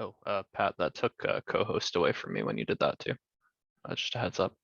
Oh, Pat, that took co-host away from me when you did that too. Just a heads up.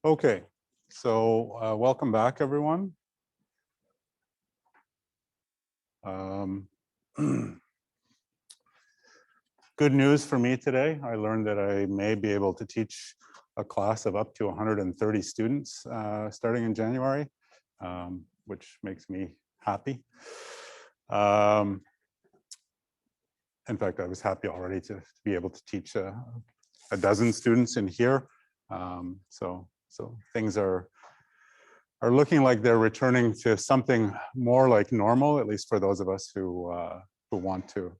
Okay, so welcome back, everyone. Good news for me today. I learned that I may be able to teach a class of up to 130 students starting in January, which makes me happy. In fact, I was happy already to be able to teach a dozen students in here. So things are looking like they're returning to something more like normal, at least for those of us who want to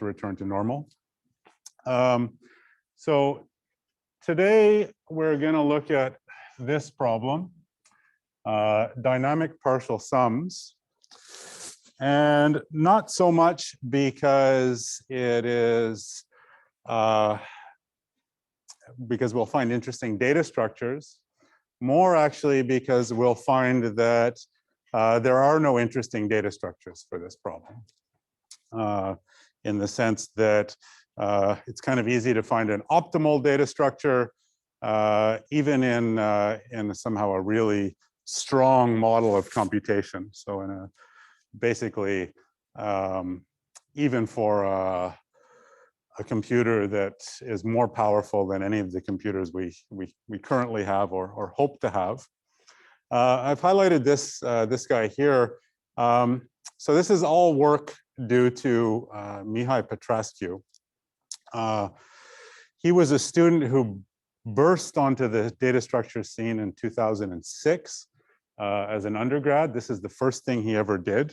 return to normal. So today we're going to look at this problem, dynamic partial sums, and not so much because it is because we'll find interesting data structures, more actually because we'll find that there are no interesting data structures for this problem, in the sense that it's kind of easy to find an optimal data structure, even in somehow a really strong model of computation. So in a basically, even for a computer that is more powerful than any of the computers we currently have or hope to have. I've highlighted this guy here. So this is all work due to Mihai Petrescu. He was a student who burst onto the data structure scene in 2006 as an undergrad. This is the first thing he ever did.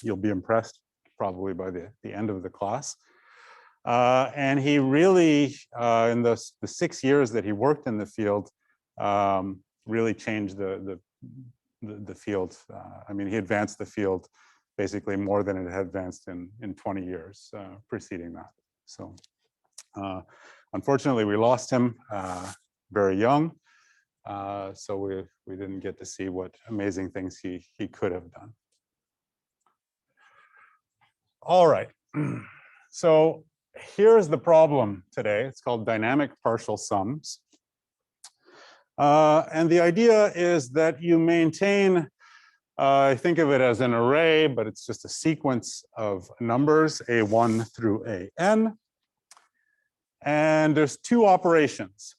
You'll be impressed probably by the end of the class. And he really, in the 6 years that he worked in the field, really changed the field. I mean, he advanced the field basically more than it had advanced in 20 years preceding that. So unfortunately, we lost him very young. So we didn't get to see what amazing things he could have done. All right. So here's the problem today. It's called dynamic partial sums. And the idea is that you maintain, I think of it as an array, but it's just a sequence of numbers, A1 through AN. And there's two operations.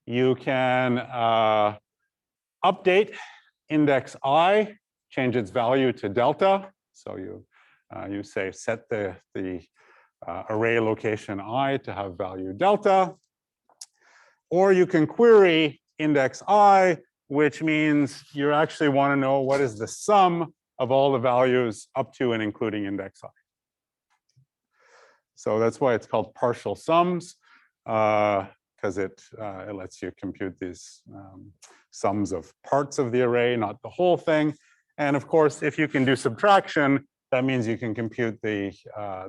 You can update index I, change its value to delta. So you say set the array location I to have value delta. Or you can query index I, which means you actually want to know what is the sum of all the values up to and including index I. So that's why it's called partial sums, because it lets you compute these sums of parts of the array, not the whole thing. And of course, if you can do subtraction, that means you can compute the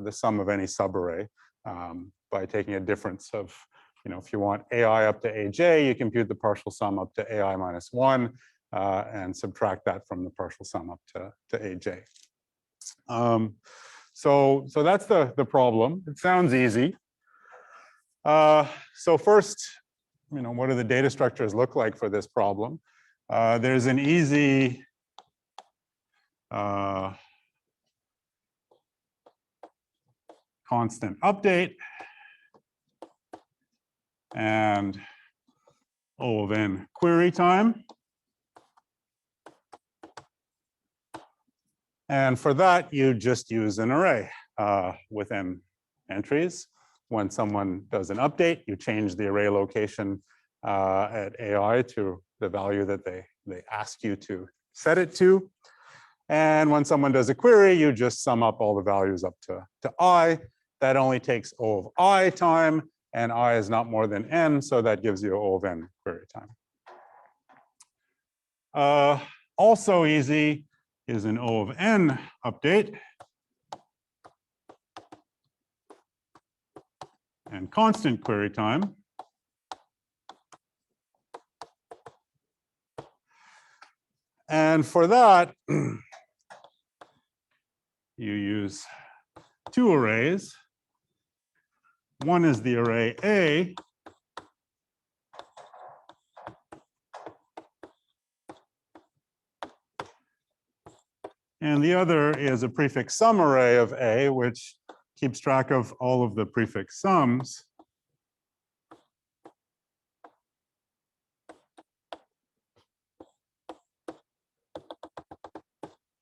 sum of any subarray by taking a difference of, if you want AI up to AJ, you compute the partial sum up to AI minus 1 and subtract that from the partial sum up to AJ. So that's the problem. It sounds easy. So first, what do the data structures look like for this problem? There's an easy constant update and O of n query time. And for that, you just use an array with n entries. When someone does an update, you change the array location at AI to the value that they ask you to set it to. And when someone does a query, you just sum up all the values up to I. That only takes O of I time, and I is not more than n, so that gives you O of n query time. Also easy is an O of n update and constant query time. And for that, you use two arrays. One is the array A, and the other is a prefix sum array of A, which keeps track of all of the prefix sums.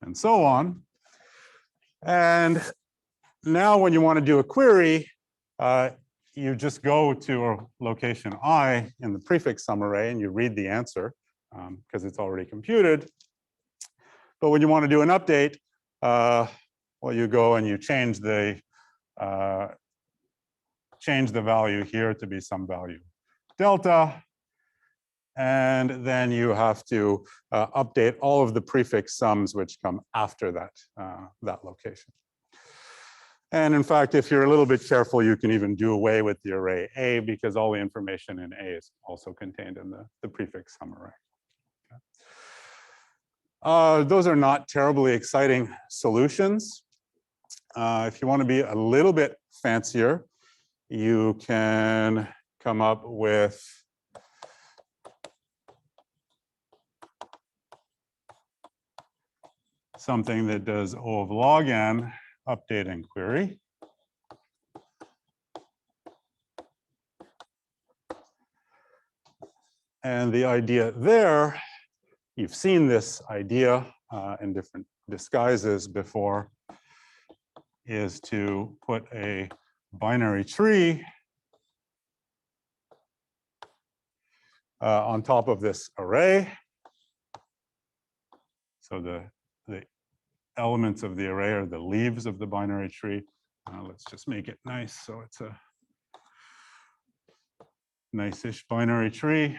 And so on. And now when you want to do a query, you just go to a location I in the prefix sum array and you read the answer because it's already computed. But when you want to do an update, well, you go and you change the value here to be some value delta. And then you have to update all of the prefix sums which come after that, that location. And in fact, if you're a little bit careful, you can even do away with the array A because all the information in A is also contained in the prefix sum array. Those are not terribly exciting solutions. If you want to be a little bit fancier, you can come up with something that does O of log n update and query. And the idea there, you've seen this idea in different disguises before, is to put a binary tree on top of this array. So the elements of the array are the leaves of the binary tree. Let's just make it nice so it's a nice-ish binary tree.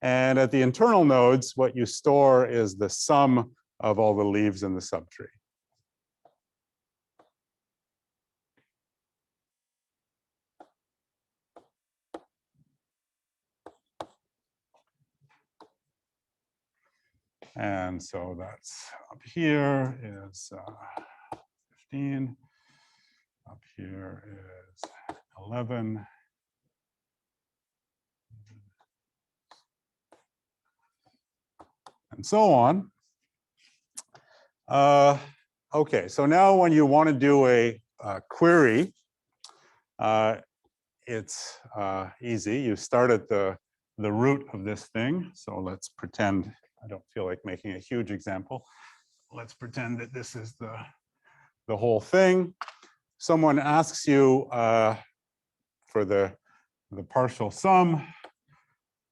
And at the internal nodes, what you store is the sum of all the leaves in the subtree. And so that's up here is 15. Up here is 11. And so on. Okay, so now when you want to do a query, it's easy. You start at the root of this thing. So let's pretend, I don't feel like making a huge example. Let's pretend that this is the whole thing. Someone asks you for the partial sum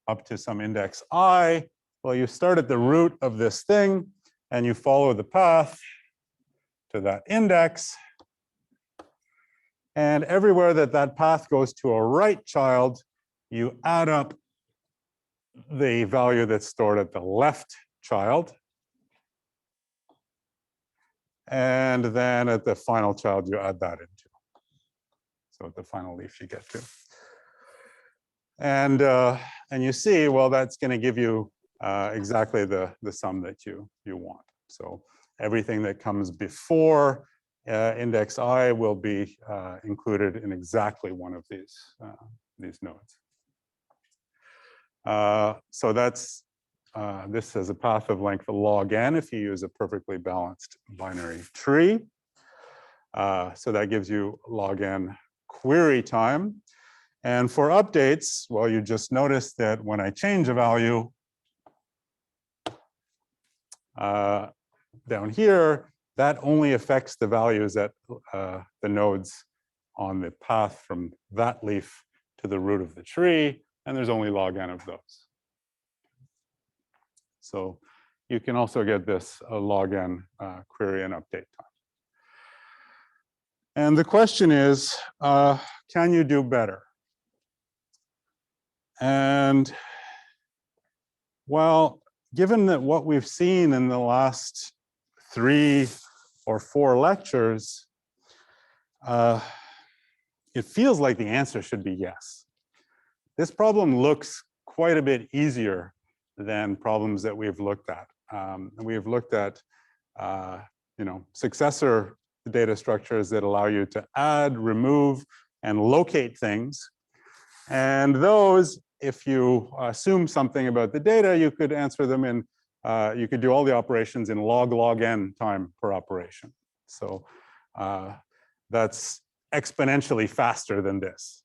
up to some index I. Well, you start at the root of this thing and you follow the path to that index. And everywhere that that path goes to a right child, you add up the value that's stored at the left child. And then at the final child, you add that into. So at the final leaf you get to. And you see, well, that's going to give you exactly the sum that you want. So everything that comes before index I will be included in exactly one of these nodes. So that's this has a path of length log n if you use a perfectly balanced binary tree. So that gives you log n query time. And for updates, well, you just notice that when I change a value down here, that only affects the values at the nodes on the path from that leaf to the root of the tree, and there's only log n of those. So you can also get this log n query and update time. And the question is, can you do better? And well, given that what we've seen in the last 3 or 4 lectures, it feels like the answer should be yes. This problem looks quite a bit easier than problems that we've looked at. We've looked at successor data structures that allow you to add, remove, and locate things. And those, if you assume something about the data, you could answer them in, you could do all the operations in log n time per operation. So that's exponentially faster than this.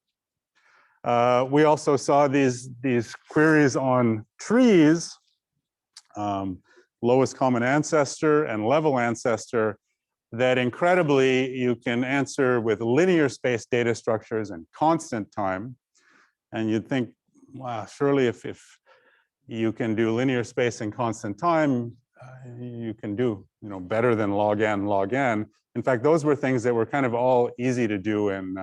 We also saw these queries on trees, lowest common ancestor and level ancestor, that incredibly you can answer with linear space data structures and constant time. And you'd think, wow, surely if you can do linear space and constant time, you can do better than log n. In fact, those were things that were kind of all easy to do in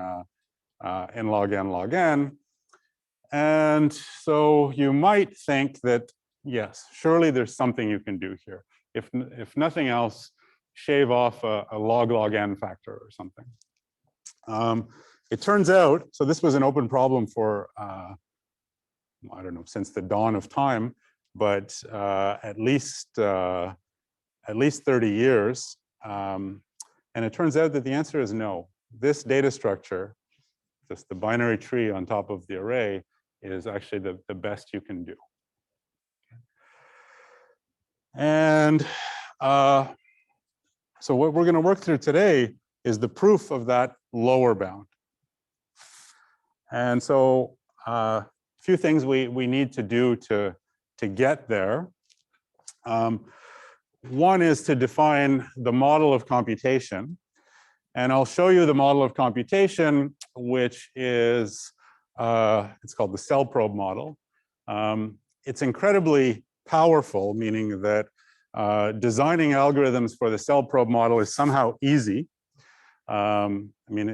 log n. And so you might think that, yes, surely there's something you can do here. If nothing else, shave off a log n factor or something. It turns out, so this was an open problem for, I don't know, since the dawn of time, but at least 30 years. And it turns out that the answer is no. This data structure, just the binary tree on top of the array, is actually the best you can do. And so what we're going to work through today is the proof of that lower bound. And so a few things we need to do to get there. One is to define the model of computation. And I'll show you the model of computation, which is, it's called the cell probe model. It's incredibly powerful, meaning that designing algorithms for the cell probe model is somehow easy. I mean,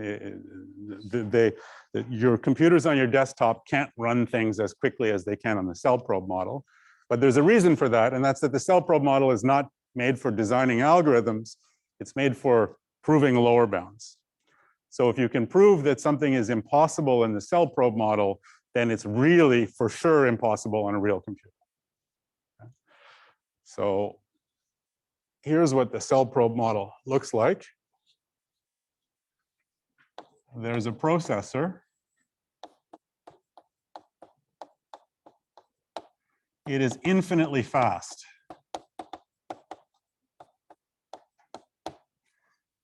your computers on your desktop can't run things as quickly as they can on the cell probe model. But there's a reason for that, and that's that the cell probe model is not made for designing algorithms. It's made for proving lower bounds. So if you can prove that something is impossible in the cell probe model, then it's really for sure impossible on a real computer. Okay. So here's what the cell probe model looks like. there's a processor. It is infinitely fast.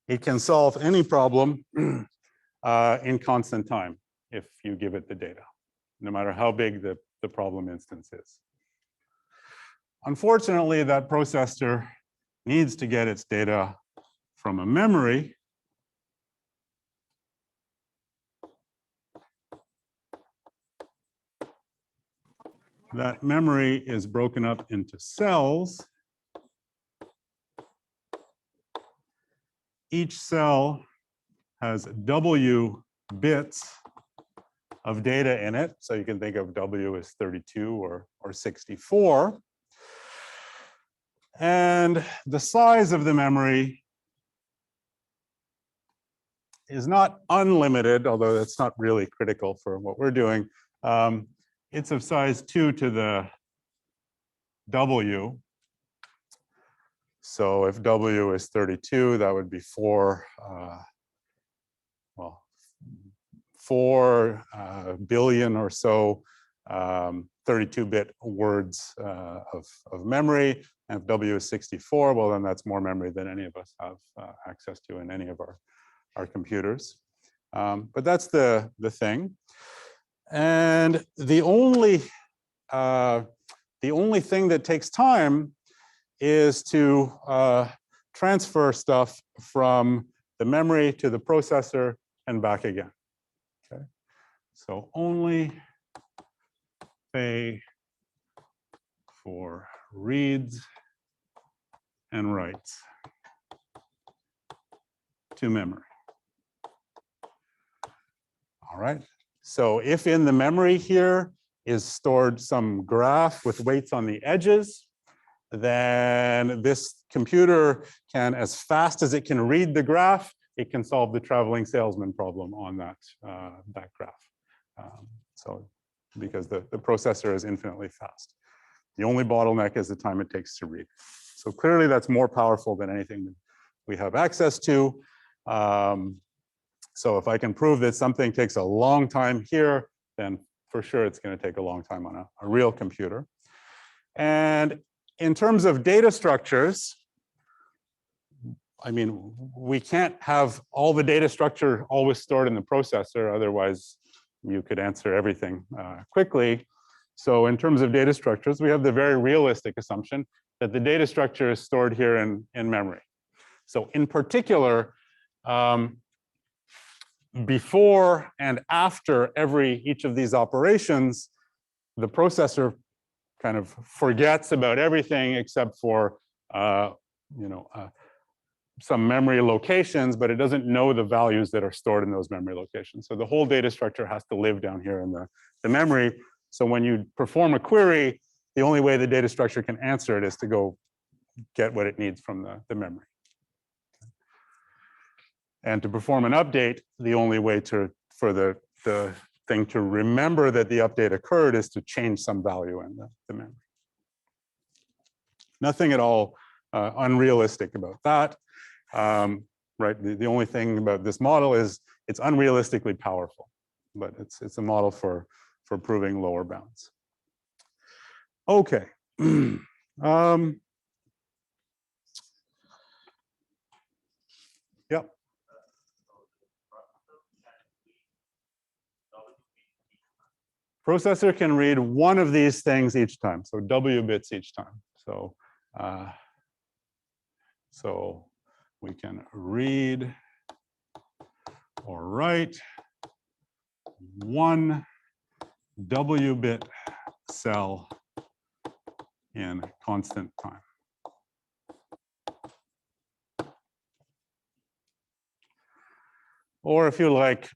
It can solve any problem in constant time if you give it the data, no matter how big the problem instance is. Unfortunately, that processor needs to get its data from a memory. That memory is broken up into cells. Each cell has W bits of data in it. So you can think of W as 32 or 64. And the size of the memory is not unlimited, although that's not really critical for what we're doing. It's of size 2 to the W. So if W is 32, that would be 4 billion or so 32-bit words of memory. And if W is 64, well, then that's more memory than any of us have access to in any of our computers. But that's the thing. And the only thing that takes time is to transfer stuff from the memory to the processor and back again. Okay, so only pay for reads and writes to memory. All right. So if in the memory here is stored some graph with weights on the edges, then this computer can, as fast as it can read the graph, it can solve the traveling salesman problem on that graph. So because the processor is infinitely fast. The only bottleneck is the time it takes to read. So clearly that's more powerful than anything we have access to. So if I can prove that something takes a long time here, then for sure it's going to take a long time on a real computer. And in terms of data structures, I mean, we can't have all the data structure always stored in the processor, otherwise you could answer everything quickly. So in terms of data structures, we have the very realistic assumption that the data structure is stored here in memory. So in particular, before and after each of these operations, the processor kind of forgets about everything except for some memory locations, but it doesn't know the values that are stored in those memory locations. So the whole data structure has to live down here in the memory. So when you perform a query, the only way the data structure can answer it is to go get what it needs from the memory. And to perform an update, the only way for the thing to remember that the update occurred is to change some value in the memory. Nothing at all unrealistic about that. Right? The only thing about this model is it's unrealistically powerful, but it's a model for proving lower bounds. Okay. Yep. Processor can read one of these things each time, so W bits each time. So, so we can read or write one W bit cell in constant time. Or if you like,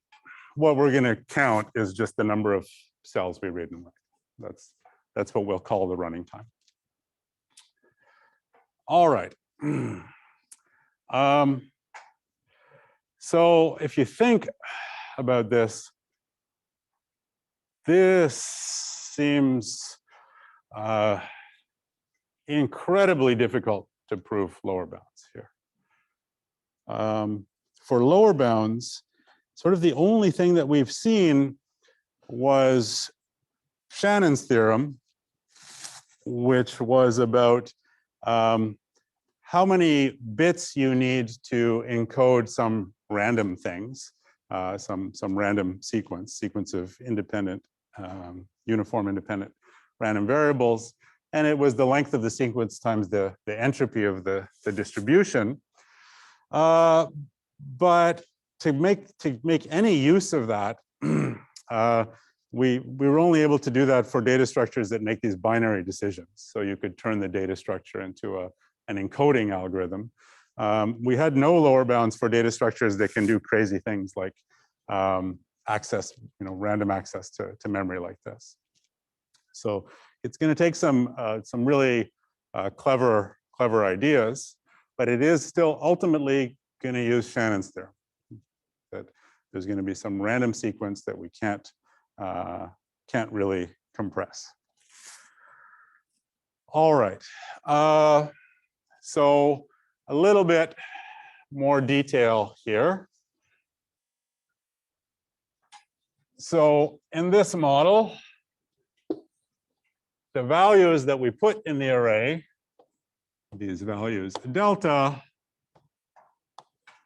what we're going to count is just the number of cells we read and write. That's what we'll call the running time. All right. So if you think about this, this seems incredibly difficult to prove lower bounds here. For lower bounds, sort of the only thing that we've seen was Shannon's theorem, which was about how many bits you need to encode some random things, some random sequence of independent, uniform independent random variables. And it was the length of the sequence times the entropy of the distribution. But to make any use of that, we were only able to do that for data structures that make these binary decisions. So you could turn the data structure into an encoding algorithm. We had no lower bounds for data structures that can do crazy things like access, random access to memory like this. So it's going to take some really clever ideas, but it is still ultimately going to use Shannon's theorem. That there's going to be some random sequence that we can't really compress. All right. So a little bit more detail here. So in this model, the values that we put in the array, these values delta,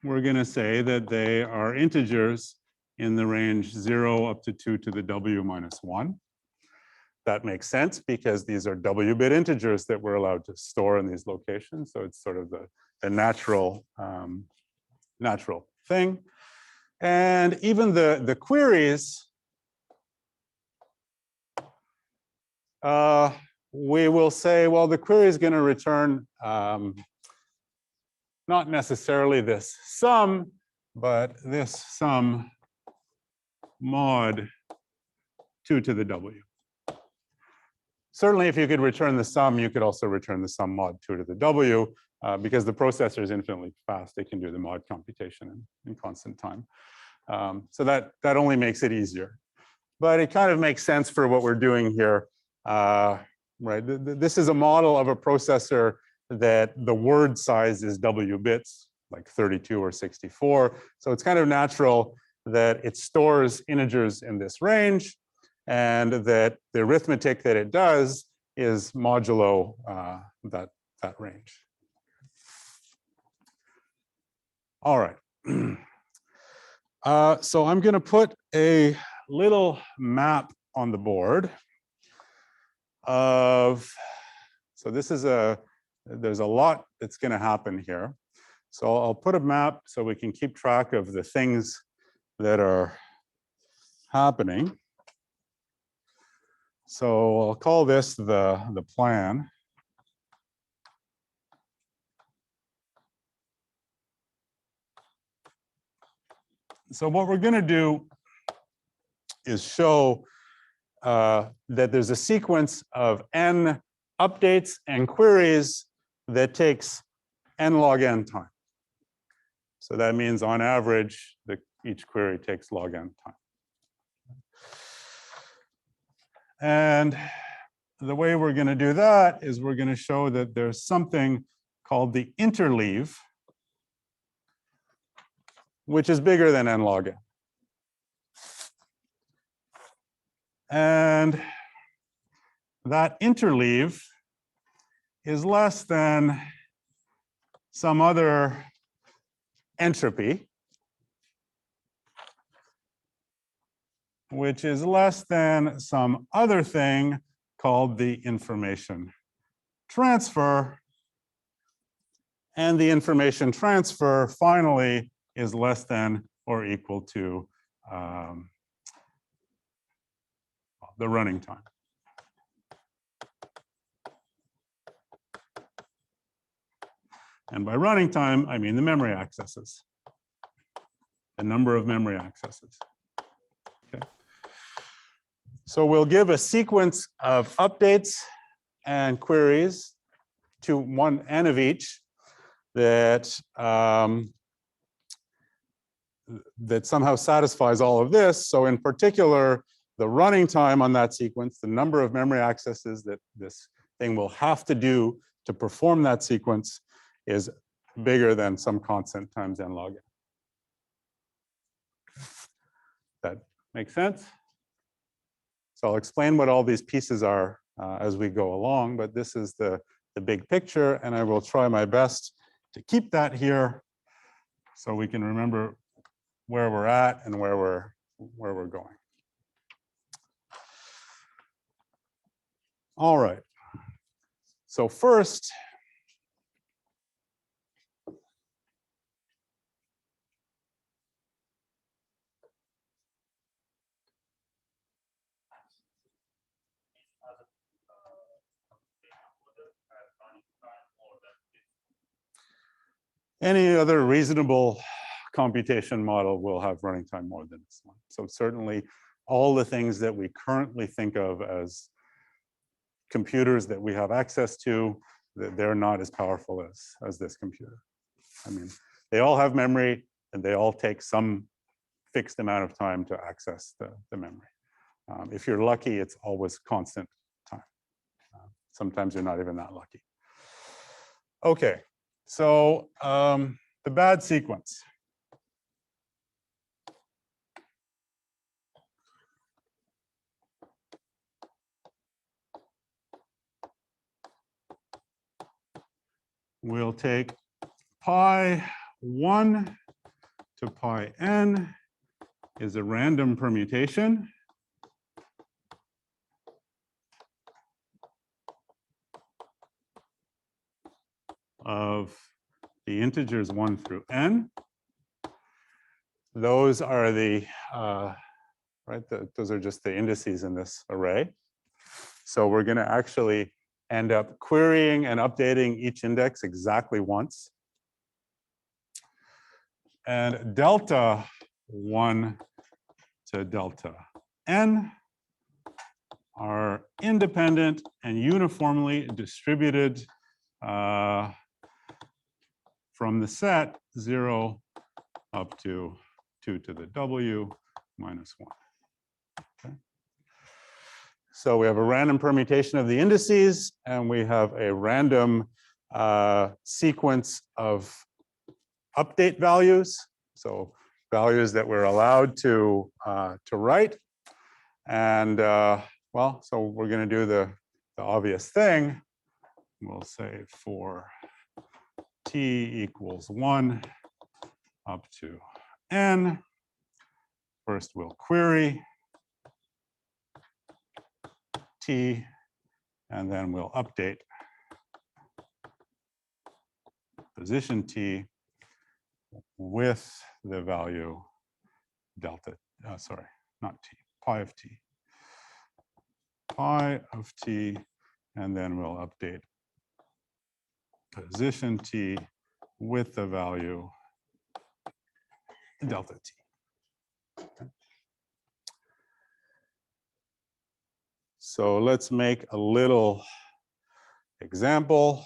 we're going to say that they are integers in the range 0 up to 2 to the w minus 1. That makes sense because these are w-bit integers that we're allowed to store in these locations. So it's sort of the natural thing. And even the queries, we will say, well, the query is going to return not necessarily this sum, but this sum mod 2 to the w. Certainly, if you could return the sum, you could also return the sum mod 2 to the w, because the processor is infinitely fast. It can do the mod computation in constant time. So that only makes it easier. But it kind of makes sense for what we're doing here. Right? This is a model of a processor that the word size is w bits, like 32 or 64. So it's kind of natural that it stores integers in this range, and that the arithmetic that it does is modulo that range. All right. So I'm going to put a little map on the board of, so this is there's a lot that's going to happen here. So I'll put a map so we can keep track of the things that are happening. So I'll call this the plan. So what we're going to do is show that there's a sequence of n updates and queries that takes n log n time. So that means on average, each query takes log n time. And the way we're going to do that is we're going to show that there's something called the interleave, which is bigger than n log n. And that interleave is less than some other entropy, which is less than some other thing called the information transfer. And the information transfer finally is less than or equal to the running time. And by running time, I mean the memory accesses, the number of memory accesses. Okay. So we'll give a sequence of updates and queries to one n of each that that somehow satisfies all of this. So in particular, the running time on that sequence, the number of memory accesses that this thing will have to do to perform that sequence, is bigger than some constant times n log n. Make sense? So I'll explain what all these pieces are as we go along, but this is the big picture, and I will try my best to keep that here so we can remember where we're at and where we're going. All right. So first, any other reasonable computation model will have running time more than this one. So certainly all the things that we currently think of as computers that we have access to, that they're not as powerful as this computer. I mean, they all have memory and they all take some fixed amount of time to access the memory. If you're lucky, it's always constant time. Sometimes you're not even that lucky. Okay, so the bad sequence. We'll take pi 1 to pi n is a random permutation of the integers 1 through n. Those are the, those are just the indices in this array. So we're going to actually end up querying and updating each index exactly once. And delta 1 to delta n are independent and uniformly distributed from the set 0 up to 2 to the w minus 1. Okay. So we have a random permutation of the indices, and we have a random sequence of update values. So values that we're allowed to write. And well, so we're going to do the obvious thing. We'll say for t equals 1 up to n, first we'll query t, and then we'll update position t with the value delta, sorry, not t, pi of t. Pi of t, and then we'll update position t with the value delta t. Okay. So let's make a little example.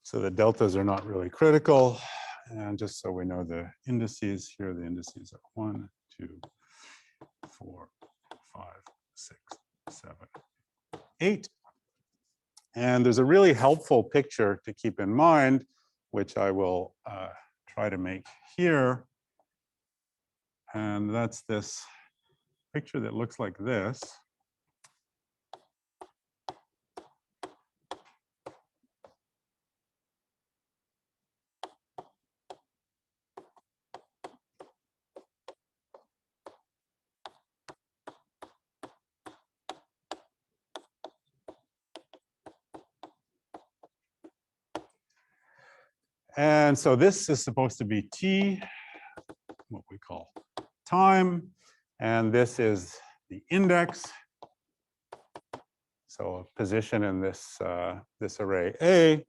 So the deltas are not really critical. And just so we know the indices, here the indices are 1, 2, 4, 5, 6, 7, 8. And there's a really helpful picture to keep in mind, which I will try to make here. And that's this picture that looks like this. And so this is supposed to be t, what we call time, and this is the index. So a position in this, this array A.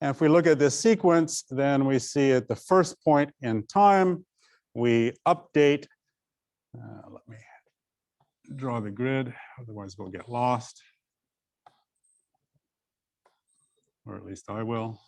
And if we look at this sequence, then we see at the first point in time, we update. Let me draw the grid, otherwise we'll get lost. Or at least I will.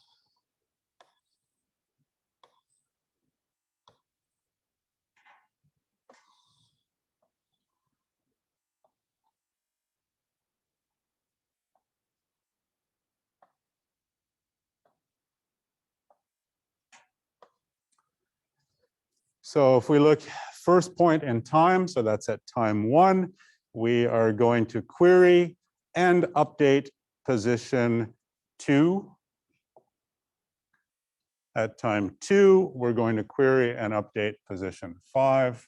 So if we look first point in time, so that's at time 1, we are going to query and update position 2. At time 2, we're going to query and update position 5.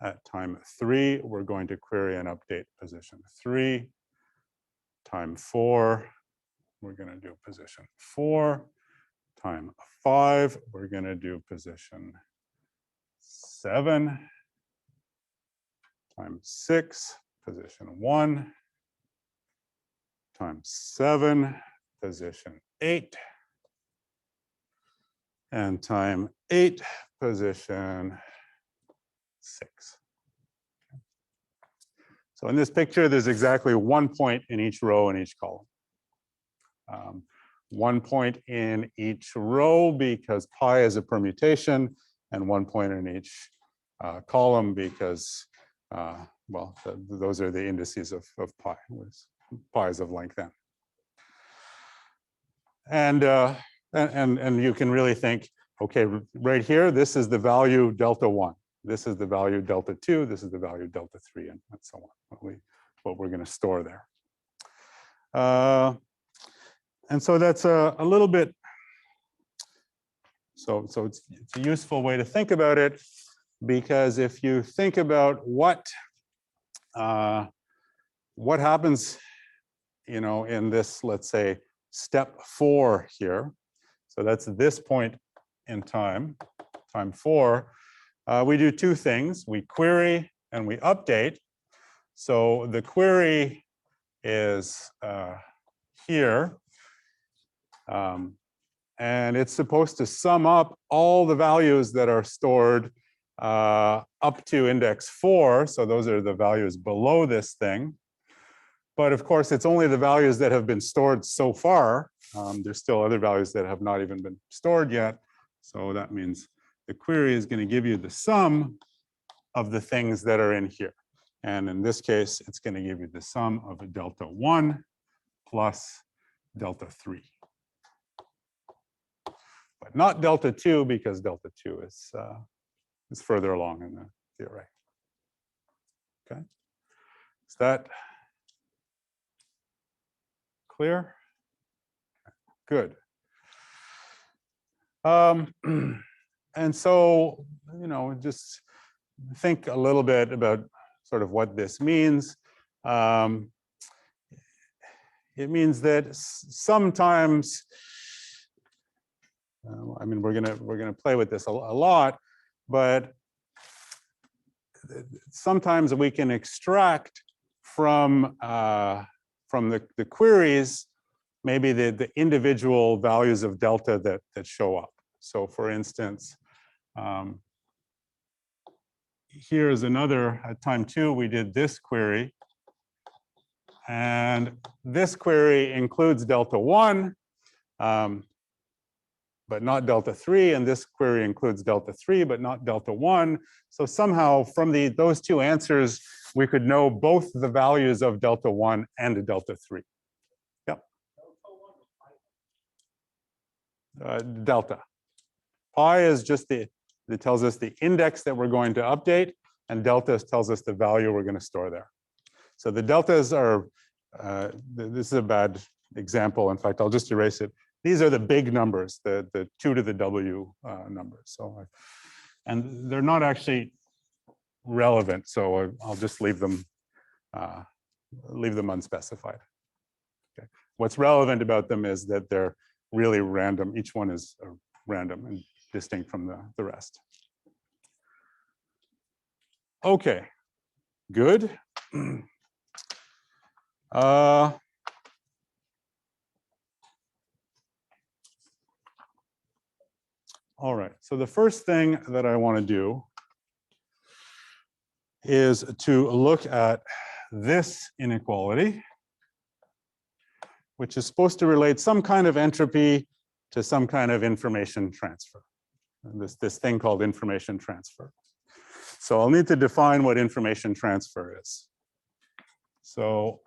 At time 3, we're going to query and update position 3. Time 4, we're going to do position 4. Time 5, we're going to do position 7. Time 6, position 1. Time 7, position 8. And time 8, position 6. So in this picture, there's exactly 1 point in each row and each column. 1 point in each row because pi is a permutation, and 1 point in each column because, well, those are the indices of pi, pi is of length n. And you can really think, okay, right here, this is the value delta 1. This is the value delta 2. This is the value delta 3, and so on, what we're going to store there. And so that's a little bit, so it's a useful way to think about it, because if you think about what happens, you know, in this, let's say, step 4 here. So that's this point in time, time 4. We do 2 things. We query and we update. So the query is here. And it's supposed to sum up all the values that are stored up to index 4. So those are the values below this thing. But of course, it's only the values that have been stored so far. There's still other values that have not even been stored yet. So that means the query is going to give you the sum of the things that are in here. And in this case, it's going to give you the sum of a delta 1 plus delta 3. But not delta 2, because delta 2 is further along in the array. Okay, is that clear? Good. And so, you know, just think a little bit about sort of what this means. It means that sometimes, I mean, we're gonna play with this a lot, but sometimes we can extract from the queries maybe the individual values of delta that show up. So for instance, here's another, at time 2, we did this query. And this query includes delta 1, but not delta 3. And this query includes delta 3, but not delta 1. So somehow from those 2 answers, we could know both the values of delta 1 and delta 3. Yep. Delta. Pi is just it tells us the index that we're going to update, and delta tells us the value we're going to store there. So the deltas are, this is a bad example. In fact, I'll just erase it. These are the big numbers, the 2 to the W numbers. So, and they're not actually relevant. So I'll just leave them unspecified. Okay. What's relevant about them is that they're really random. Each one is random and distinct from the rest. Okay, good. All right, so the first thing that I want to do is to look at this inequality, which is supposed to relate some kind of entropy to some kind of information transfer. And this thing called information transfer. So I'll need to define what information transfer is. So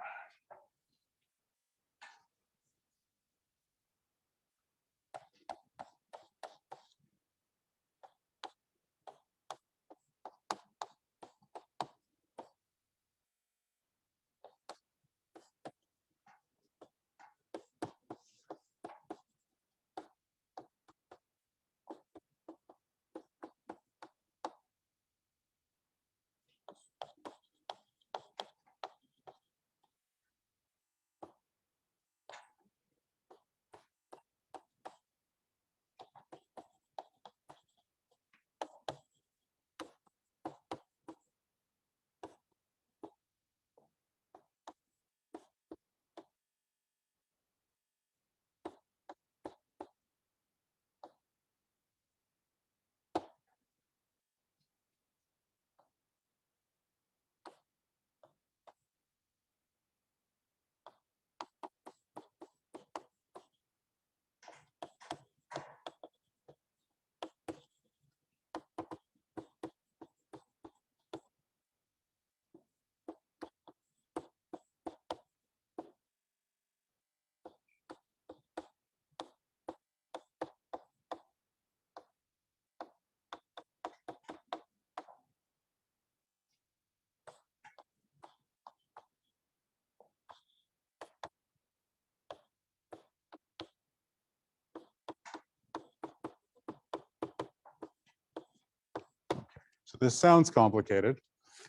this sounds complicated.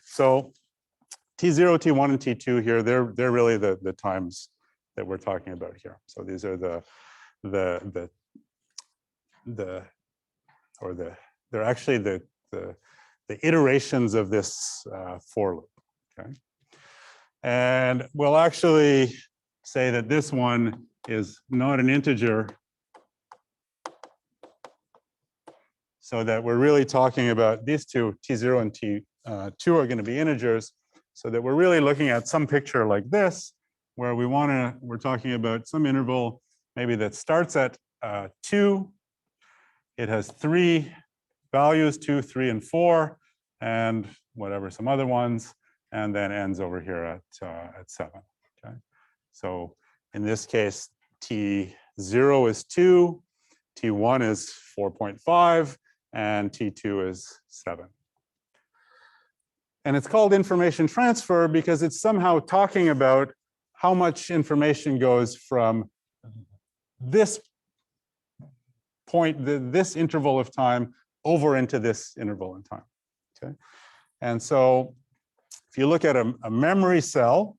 So T0, T1, and T2 here, they're really the times that we're talking about here. So these are they're actually the iterations of this for loop. Okay, and we'll actually say that this one is not an integer, so that we're really talking about these two, T0 and T2 are going to be integers, so that we're really looking at some picture like this, where we're talking about some interval maybe that starts at 2. It has 3 values, 2, 3, and 4, and whatever, some other ones, and then ends over here at 7. Okay, so in this case, T0 is 2, T1 is 4.5, and T2 is 7. And it's called information transfer because it's somehow talking about how much information goes from this point, this interval of time, over into this interval in time. Okay, and so if you look at a memory cell,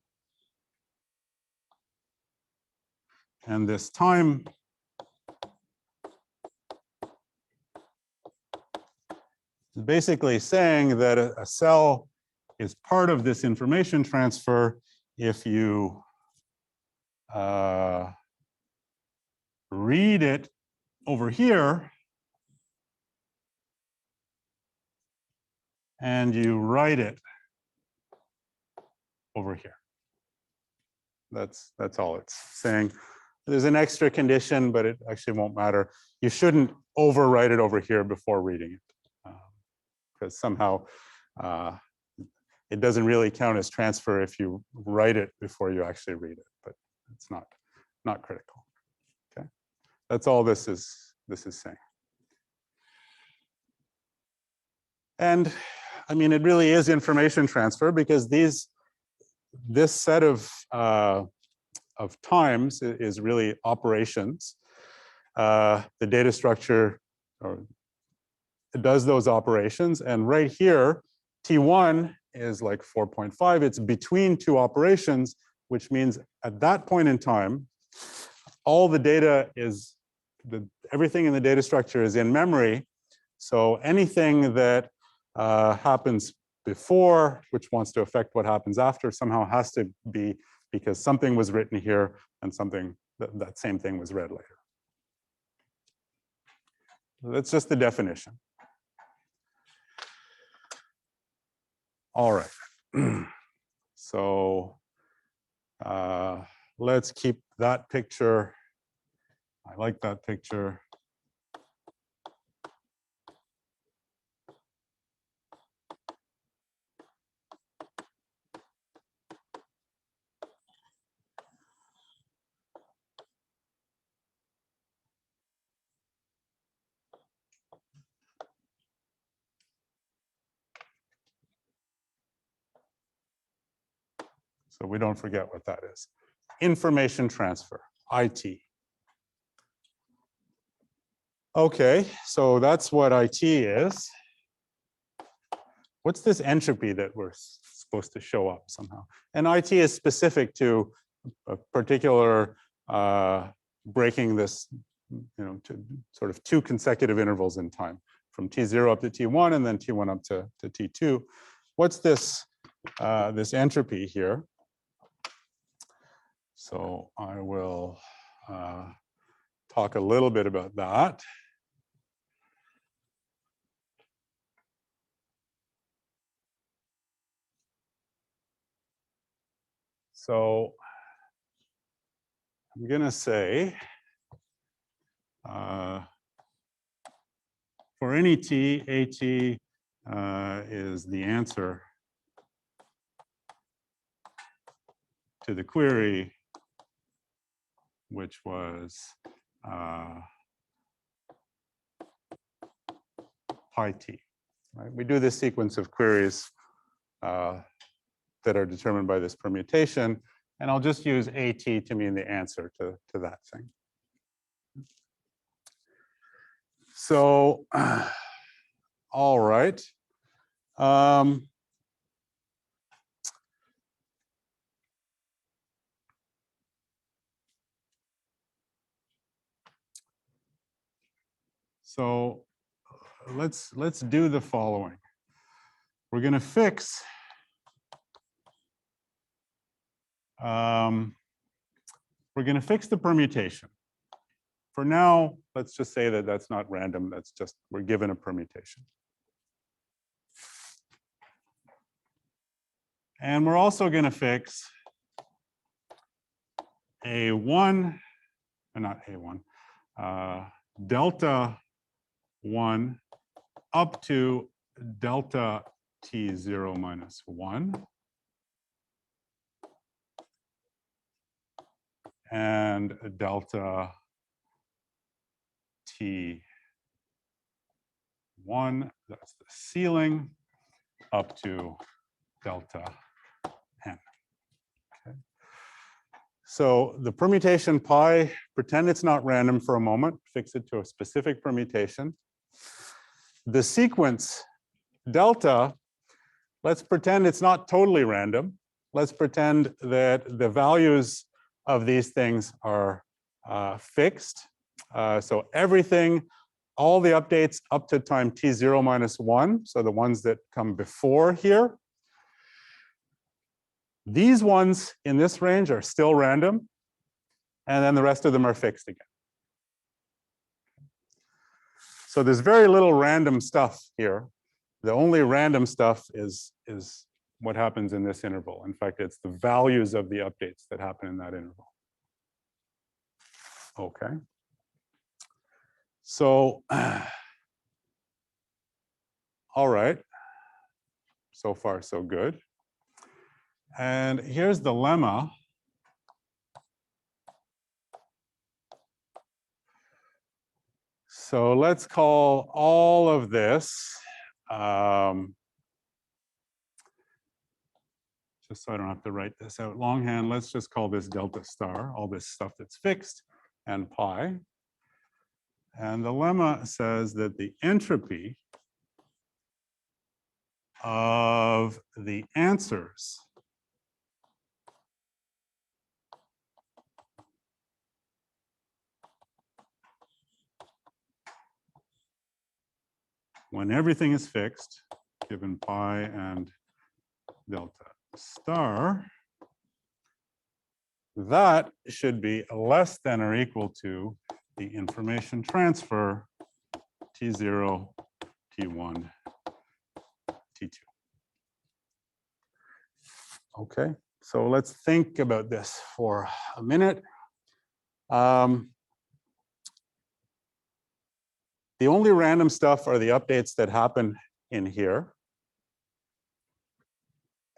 and this time is basically saying that a cell is part of this information transfer if you read it over here and you write it over here. That's all it's saying. There's an extra condition, but it actually won't matter. You shouldn't overwrite it over here before reading it, because somehow it doesn't really count as transfer if you write it before you actually read it, but it's not critical. Okay, that's all this is saying. And I mean, it really is information transfer because this set of times is really operations. The data structure it does those operations, and right here, T1 is like 4.5. It's between two operations, which means at that point in time, all the data is everything in the data structure is in memory. So anything that happens before, which wants to affect what happens after, somehow has to be because something was written here and something that same thing was read later. That's just the definition. All right. So let's keep that picture. I like that picture. So we don't forget what that is. Information transfer, IT. Okay, so that's what IT is. What's this entropy that we're supposed to show up somehow? And IT is specific to a particular breaking this, to sort of 2 consecutive intervals in time, from T0 up to T1 and then T1 up to T2. What's this, this entropy here? So I will talk a little bit about that. So I'm going to say for any t, AT is the answer to the query, which was pi t. Right? We do this sequence of queries that are determined by this permutation, and I'll just use AT to mean the answer to that thing. So, all right. So let's do the following. We're going to fix the permutation. For now, let's just say that that's not random. That's just, we're given a permutation. And we're also going to fix A1, not A1, delta 1 up to delta T0 minus 1. And delta T1, that's the ceiling, up to delta n. Okay. So the permutation pi, pretend it's not random for a moment, fix it to a specific permutation. The sequence delta, let's pretend it's not totally random. Let's pretend that the values of these things are fixed. So everything, all the updates up to time T0 minus 1, so the ones that come before here, these ones in this range are still random, and then the rest of them are fixed again. So there's very little random stuff here. The only random stuff is what happens in this interval. In fact, it's the values of the updates that happen in that interval. Okay. So, all right. So far, so good. And here's the lemma. So let's call all of this, just so I don't have to write this out longhand, let's just call this delta star, all this stuff that's fixed, and pi. And the lemma says that the entropy of the answers when everything is fixed, given pi and delta star, that should be less than or equal to the information transfer T0, T1, T2. Okay, so let's think about this for a minute. The only random stuff are the updates that happen in here.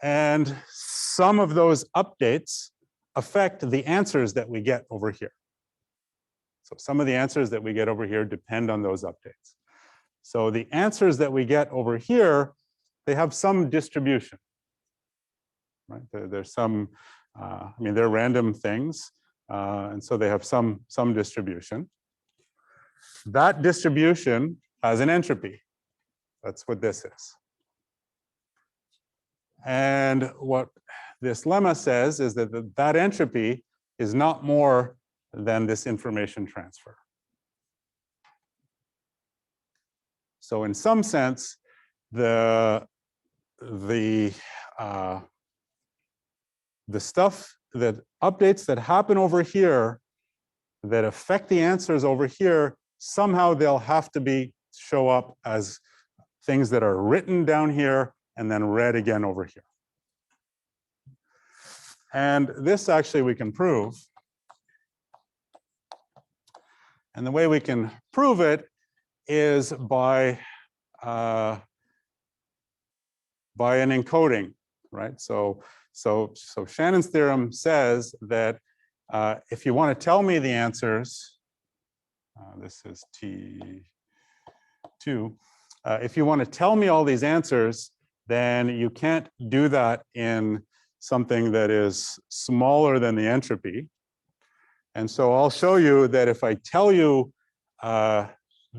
And some of those updates affect the answers that we get over here. So some of the answers that we get over here depend on those updates. So the answers that we get over here, they have some distribution, right? There's some, I mean, they're random things, and so they have some distribution. That distribution has an entropy. That's what this is. And what this lemma says is that that entropy is not more than this information transfer. So in some sense, the stuff that updates that happen over here that affect the answers over here, somehow they'll have to show up as things that are written down here and then read again over here. And this actually we can prove. And the way we can prove it is by an encoding, right? So Shannon's theorem says that if you want to tell me the answers, this is T2. If you want to tell me all these answers, then you can't do that in something that is smaller than the entropy. And so I'll show you that if I tell you the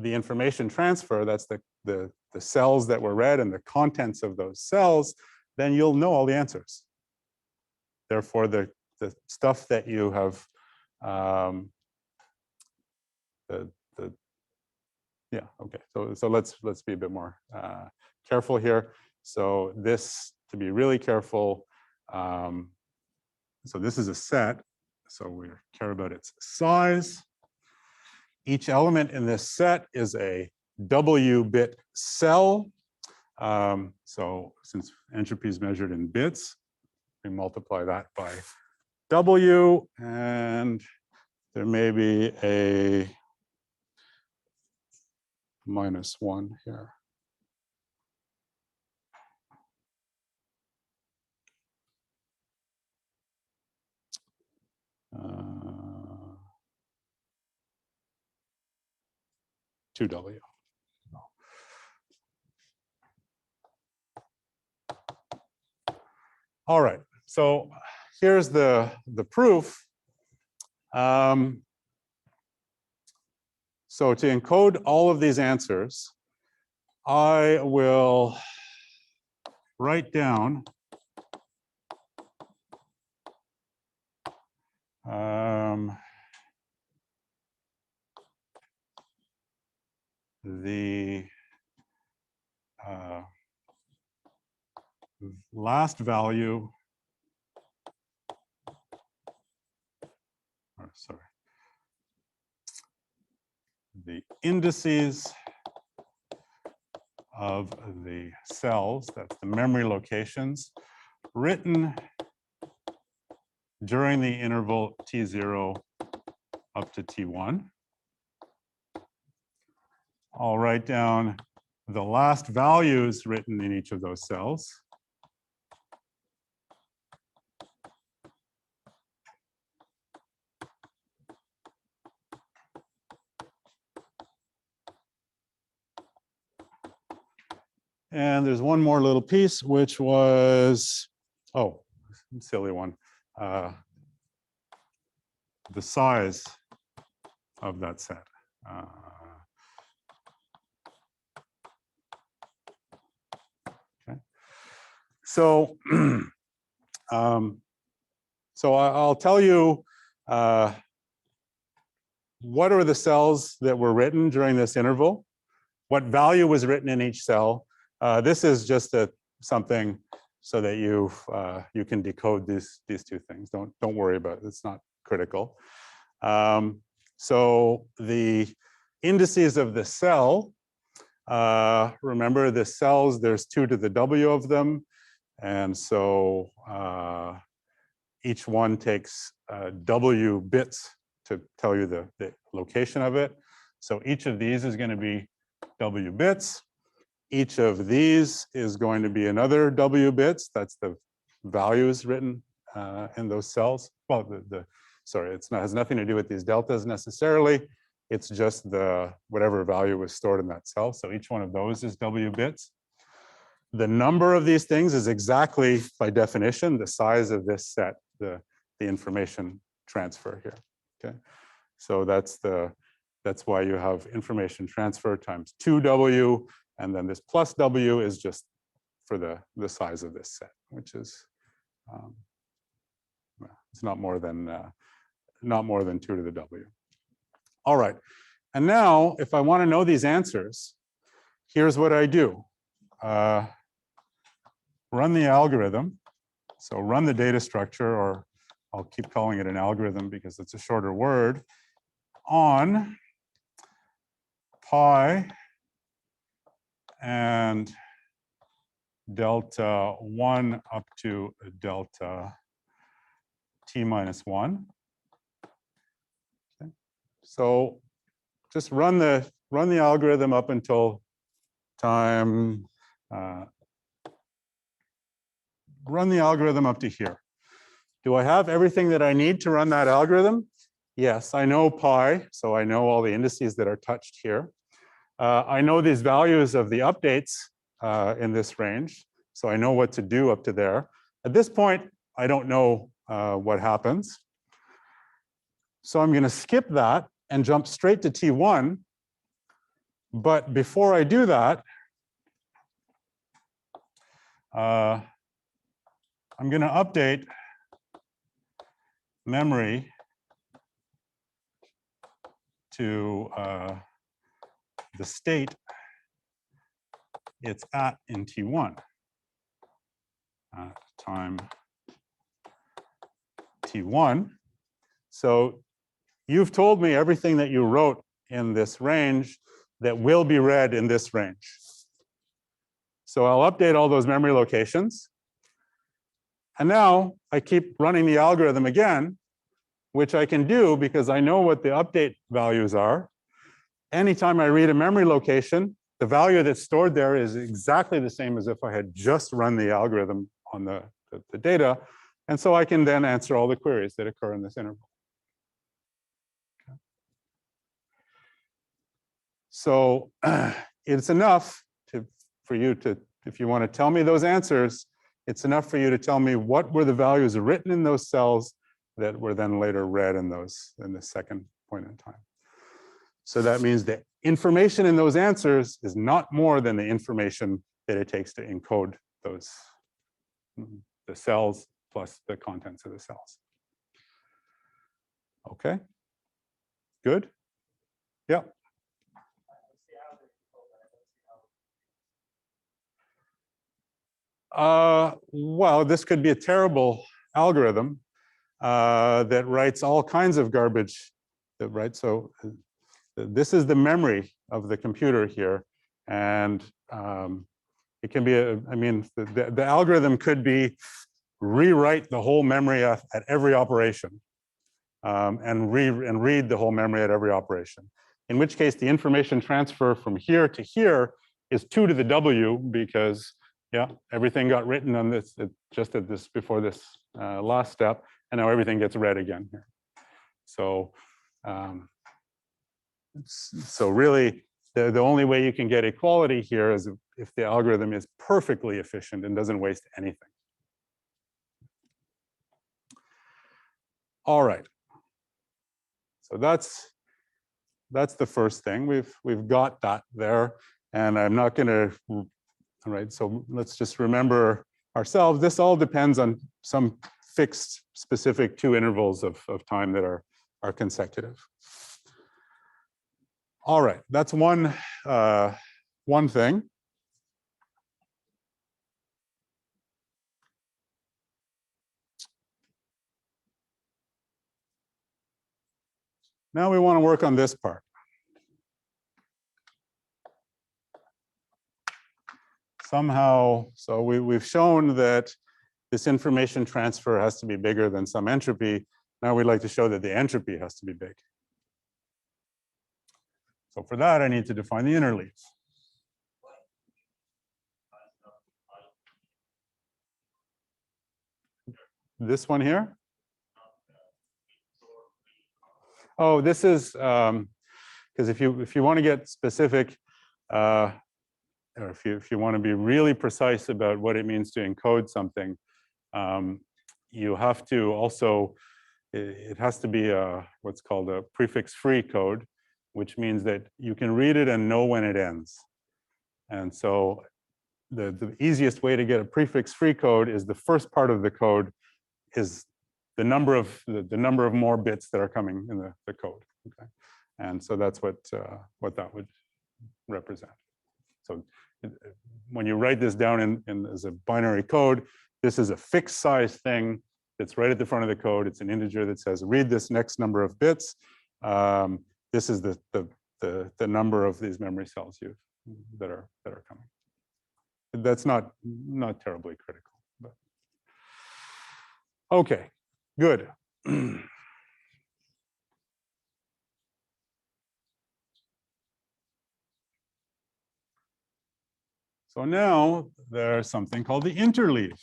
information transfer, that's the cells that were read and the contents of those cells, then you'll know all the answers. Therefore, the stuff that you have, yeah, okay. So let's be a bit more careful here. So this, to be really careful, so this is a set. So we care about its size. Each element in this set is a W-bit cell. So since entropy is measured in bits, we multiply that by W, and there may be a -1 here. Uh, 2W. All right, so here's the proof. So to encode all of these answers, I will write down the last value, or sorry, the indices of the cells, that's the memory locations, written during the interval T0 up to T1. I'll write down the last values written in each of those cells. And there's one more little piece, which was, oh, silly one, the size of that set. Okay. So, so I'll tell you what are the cells that were written during this interval. what value was written in each cell. This is just something so that you can decode these two things. Don't worry about it. It's not critical. So the indices of the cell, remember the cells, there's 2 to the W of them. And so each one takes W bits to tell you the location of it. So each of these is going to be W bits. Each of these is going to be another W bits. That's the values written in those cells. Well, sorry, has nothing to do with these deltas necessarily. It's just whatever value was stored in that cell. So each one of those is W bits. The number of these things is exactly, by definition, the size of this set, the information transfer here. Okay, so that's why you have information transfer times 2W, and then this plus W is just for the size of this set, which is it's not more than 2 to the W. All right, and now if I want to know these answers, here's what I do. Run the algorithm. So run the data structure, or I'll keep calling it an algorithm because it's a shorter word, on pi and delta 1 up to delta t minus 1. Okay. So just run the algorithm up until time, run the algorithm up to here. Do I have everything that I need to run that algorithm? Yes, I know pi, so I know all the indices that are touched here. I know these values of the updates in this range, so I know what to do up to there. At this point, I don't know what happens. So I'm going to skip that and jump straight to T1. But before I do that, I'm going to update memory to the state it's at in T1 time T1. So you've told me everything that you wrote in this range that will be read in this range. So I'll update all those memory locations. And now I keep running the algorithm again, which I can do because I know what the update values are. Anytime I read a memory location, the value that's stored there is exactly the same as if I had just run the algorithm on the data. And so I can then answer all the queries that occur in this interval. Okay. So it's enough for you to, if you want to tell me those answers, it's enough for you to tell me what were the values written in those cells that were then later read in the second point in time. So that means the information in those answers is not more than the information that it takes to encode those, the cells plus the contents of the cells. Okay, good? Yeah. Well, this could be a terrible algorithm that writes all kinds of garbage, right? So this is the memory of the computer here. And it can be, I mean, the algorithm could be rewrite the whole memory at every operation and read the whole memory at every operation. In which case, the information transfer from here to here is 2 to the W because, yeah, everything got written on this just at this before this last step, and now everything gets read again here. So, so really, the only way you can get equality here is if the algorithm is perfectly efficient and doesn't waste anything. All right. So that's the first thing. We've got that there, and I'm not going to. All right. So let's just remember ourselves. This all depends on some fixed, specific 2 intervals of time that are consecutive. All right. That's one one thing. Now we want to work on this part. Somehow, so we've shown that this information transfer has to be bigger than some entropy. Now we'd like to show that the entropy has to be big. So for that, I need to define the interleave. This one here? Oh, this is because if you want to get specific, or if you want to be really precise about what it means to encode something, you have to also, it has to be what's called a prefix-free code, which means that you can read it and know when it ends. And so the easiest way to get a prefix-free code is the first part of the code is the number of more bits that are coming in the code. Okay, and so that's what that would represent. So when you write this down as a binary code, this is a fixed size thing that's right at the front of the code. It's an integer that says read this next number of bits. This is the number of these memory cells that are coming. That's not terribly critical, but okay, good. So now there's something called the interleave.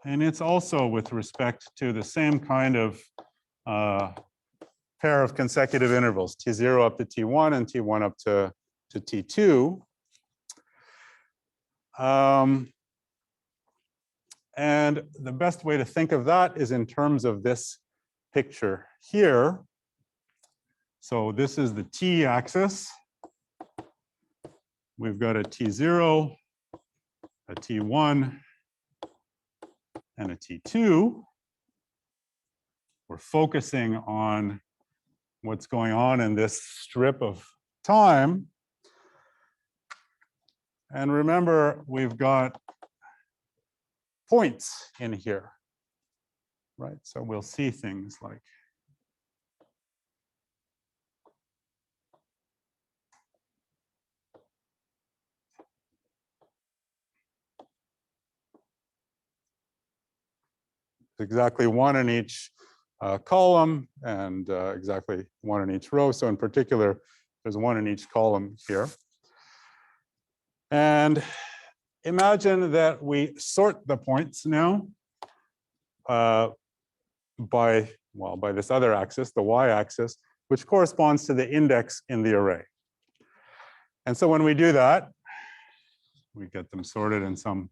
And it's also with respect to the same kind of pair of consecutive intervals, T0 up to T1 and T1 up to T2. And the best way to think of that is in terms of this picture here. So this is the t-axis. We've got a T0, a T1, and a T2. We're focusing on what's going on in this strip of time. And remember, we've got points in here, right? So we'll see things like exactly one in each column and exactly one in each row. So in particular, there's one in each column here. And imagine that we sort the points now by this other axis, the y-axis, which corresponds to the index in the array. And so when we do that, we get them sorted in some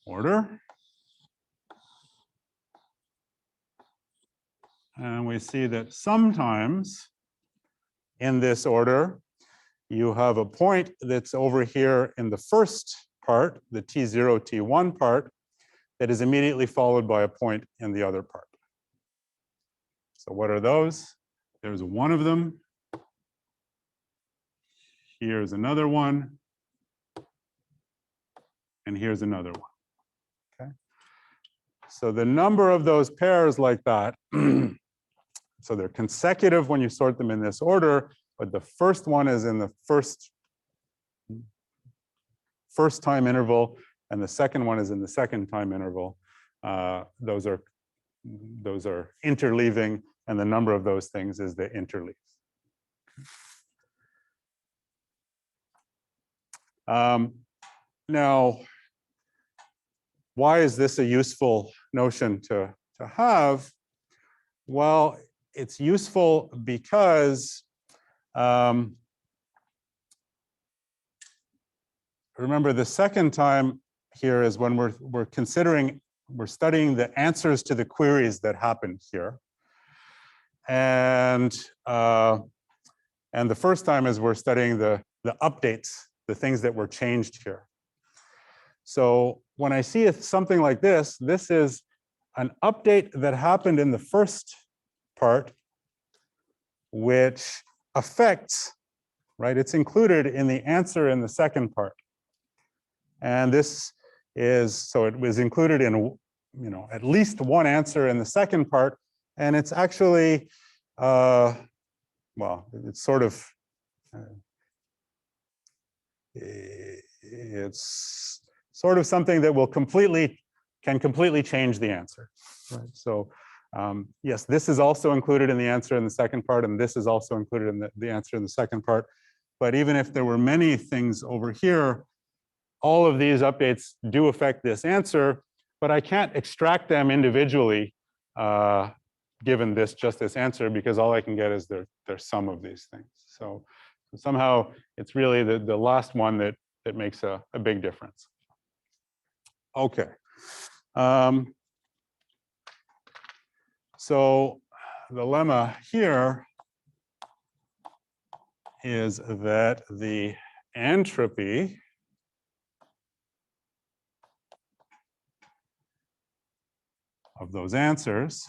order. And we see that sometimes in this order, you have a point that's over here in the first part, the T0, T1 part, that is immediately followed by a point in the other part. So what are those? There's one of them. Here's another one. And here's another one. Okay. So the number of those pairs like that, so they're consecutive when you sort them in this order, but the first one is in the first time interval, and the second one is in the second time interval. Those are interleaving, and the number of those things is the interleave. Now, why is this a useful notion to have? Well, it's useful because remember, the second time here is when we're studying the answers to the queries that happened here. And the first time is we're studying the updates, the things that were changed here. So when I see something like this, this is an update that happened in the first part, which affects, right? It's included in the answer in the second part. And this is, so it was included in, at least one answer in the second part. And it's actually, well, it's sort of, it's sort of something that will can completely change the answer, right? So yes, this is also included in the answer in the second part, and this is also included in the answer in the second part. But even if there were many things over here, all of these updates do affect this answer, but I can't extract them individually given just this answer, because all I can get is their sum of these things. So somehow it's really the last one that makes a big difference. Okay. So the lemma here is that the entropy of those answers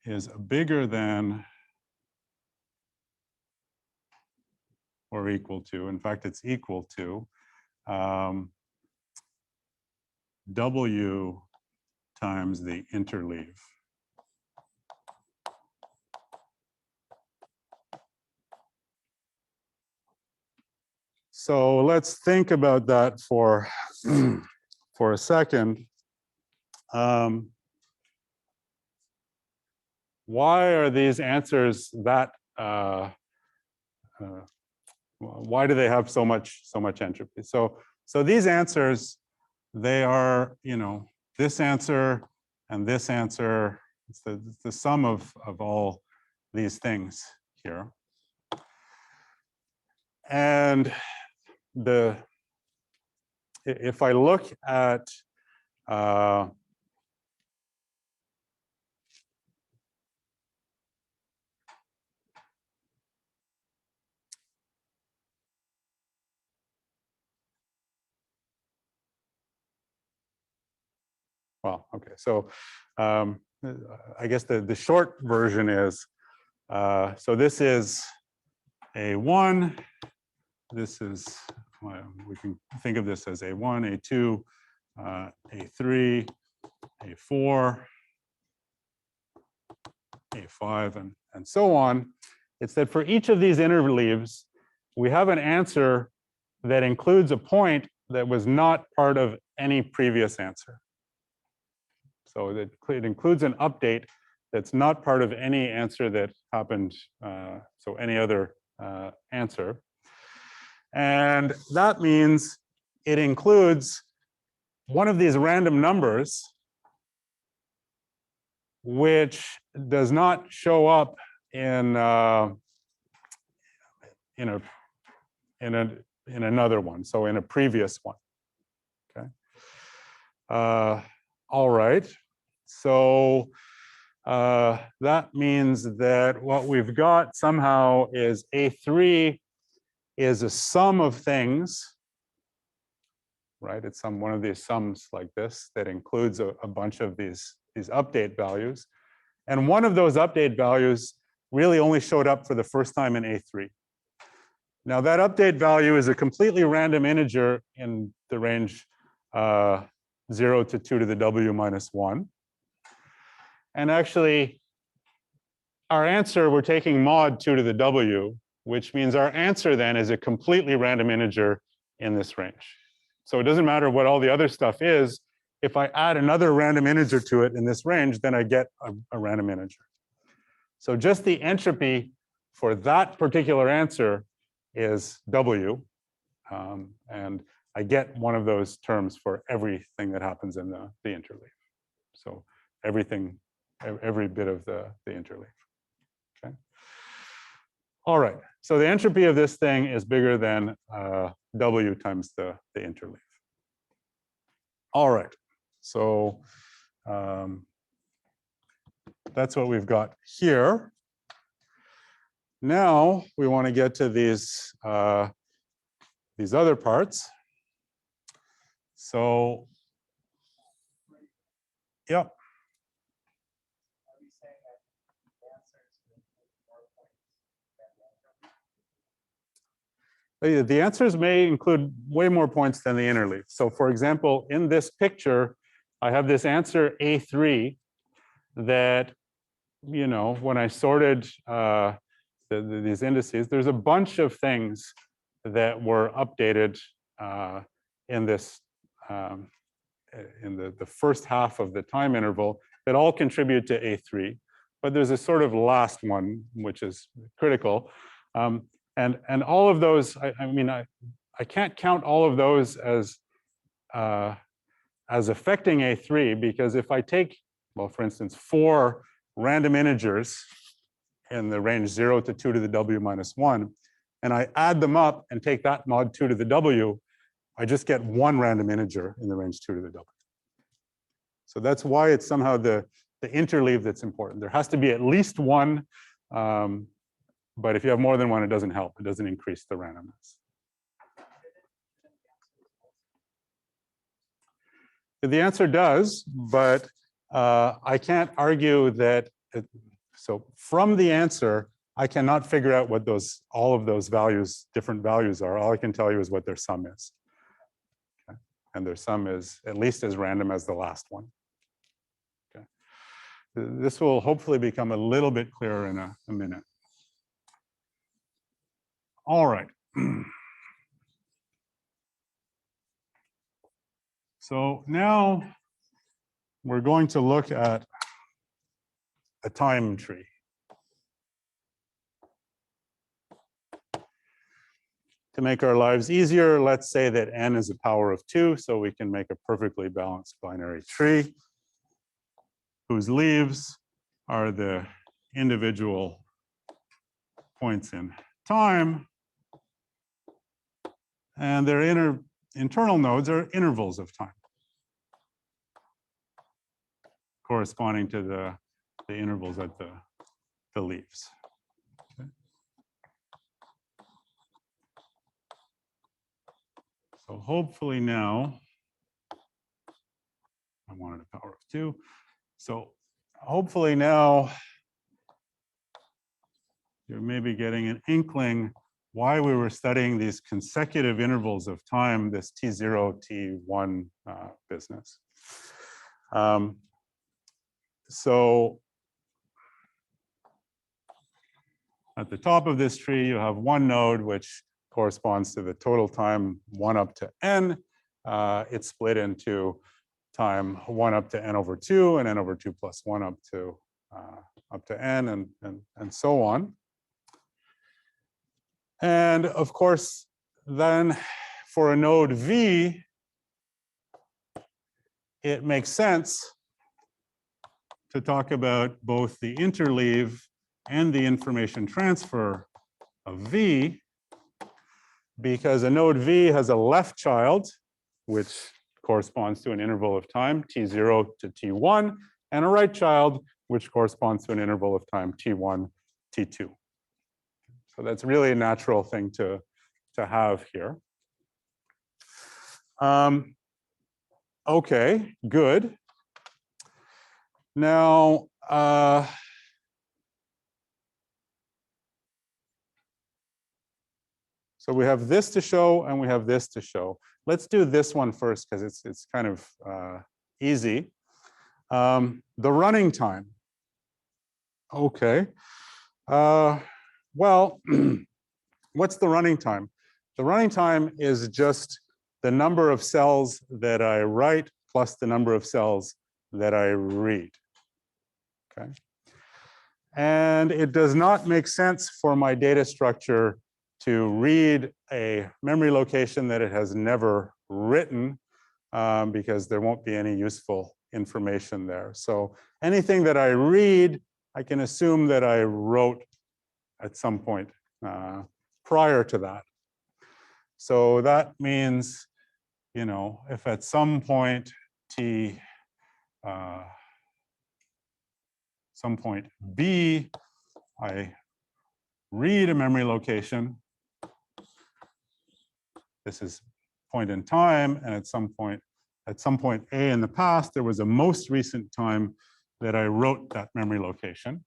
is bigger than or equal to, in fact, it's equal to W times the interleave. So let's think about that for a second. Why are these answers that? Why do they have so much entropy? So these answers, they are, this answer and this answer. It's the sum of all these things here. And if I look at well, okay, so I guess the short version is, so this is A1, this is, well, we can think of this as A1, A2, A3, A4, A5, and so on. It's that for each of these interleaves, we have an answer that includes a point that was not part of any previous answer. So it includes an update that's not part of any answer that happened, so any other answer. And that means it includes one of these random numbers which does not show up in another one, so in a previous one. Okay. All right. So that means that what we've got somehow is A3 is a sum of things, right? It's one of these sums like this that includes a bunch of these update values. And one of those update values really only showed up for the first time in A3. Now that update value is a completely random integer in the range 0 to 2 to the W minus 1. And actually, our answer, we're taking mod 2 to the W, which means our answer then is a completely random integer in this range. So it doesn't matter what all the other stuff is. If I add another random integer to it in this range, then I get a random integer. So just the entropy for that particular answer is W. And I get one of those terms for everything that happens in the interleave. So everything, every bit of the interleave. Okay. All right. So the entropy of this thing is bigger than W times the interleave. All right. So that's what we've got here. Now we want to get to these other parts. So, yeah. The answers may include way more points than the interleave. So for example, in this picture, I have this answer A3 that, you know, when I sorted these indices, there's a bunch of things that were updated in this in the first half of the time interval that all contribute to A3. But there's a sort of last one, which is critical. And all of those, I mean, I can't count all of those as affecting A3, because if I take, well, for instance, 4 random integers in the range 0 to 2 to the w minus 1, and I add them up and take that mod 2 to the w, I just get 1 random integer in the range 2 to the w. So that's why it's somehow the interleave that's important. There has to be at least 1, but if you have more than 1, it doesn't help. It doesn't increase the randomness. The answer does, but I can't argue that. So from the answer, I cannot figure out what all of those values, different values are. All I can tell you is what their sum is. Okay. And their sum is at least as random as the last one. Okay. This will hopefully become a little bit clearer in a minute. All right. So now we're going to look at a time tree. To make our lives easier, let's say that n is a power of 2, so we can make a perfectly balanced binary tree whose leaves are the individual points in time, and their internal nodes are intervals of time corresponding to the intervals at the leaves. Okay. So hopefully now, I wanted a power of 2. So hopefully now you're maybe getting an inkling why we were studying these consecutive intervals of time, this T0, T1 business. So at the top of this tree, you have one node, which corresponds to the total time 1 up to n. It's split into time 1 up to n over 2, and n over 2 plus 1 up to n, and so on. And of course, then for a node V, it makes sense to talk about both the interleave and the information transfer of V, because a node V has a left child, which corresponds to an interval of time, T0 to T1, and a right child, which corresponds to an interval of time, T1, T2. So that's really a natural thing to have here. Okay, good. Now, so we have this to show and we have this to show. Let's do this one first because it's kind of easy. The running time. Okay. Well, what's the running time? The running time is just the number of cells that I write plus the number of cells that I read. Okay. And it does not make sense for my data structure to read a memory location that it has never written, because there won't be any useful information there. So anything that I read, I can assume that I wrote at some point prior to that. So that means, you know, if at some point some point B, I read a memory location. This is point in time, and at some point A in the past, there was a most recent time that I wrote that memory location.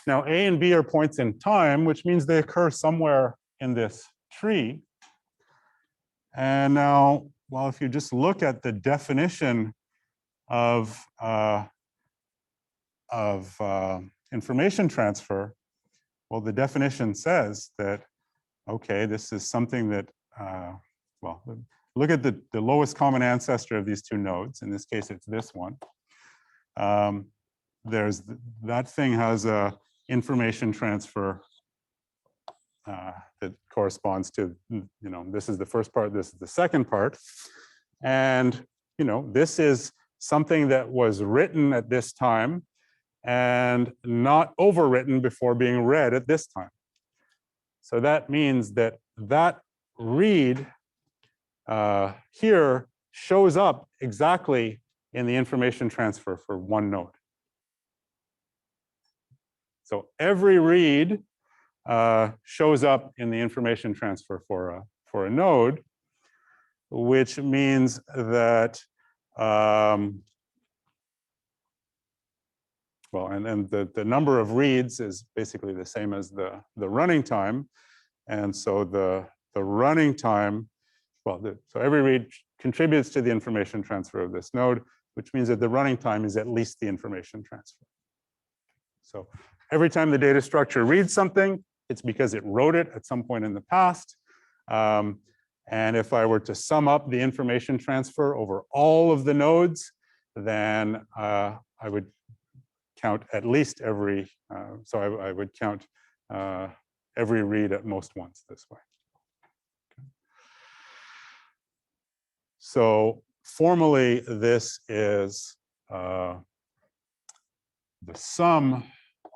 Now, A and B are points in time, which means they occur somewhere in this tree. And now, well, if you just look at the definition of information transfer, well, the definition says that, okay, this is something that, well, look at the lowest common ancestor of these two nodes. In this case, it's this one. That thing has a information transfer that corresponds to, this is the first part, this is the second part. And, this is something that was written at this time and not overwritten before being read at this time. So that means that that read here shows up exactly in the information transfer for one node. So every read shows up in the information transfer for a node, which means that well, and the number of reads is basically the same as the running time, and so the running time, well, so every read contributes to the information transfer of this node, which means that the running time is at least the information transfer. So every time the data structure reads something, it's because it wrote it at some point in the past. And if I were to sum up the information transfer over all of the nodes, then I would count at least every, so I would count every read at most once this way. Okay. So formally, this is the sum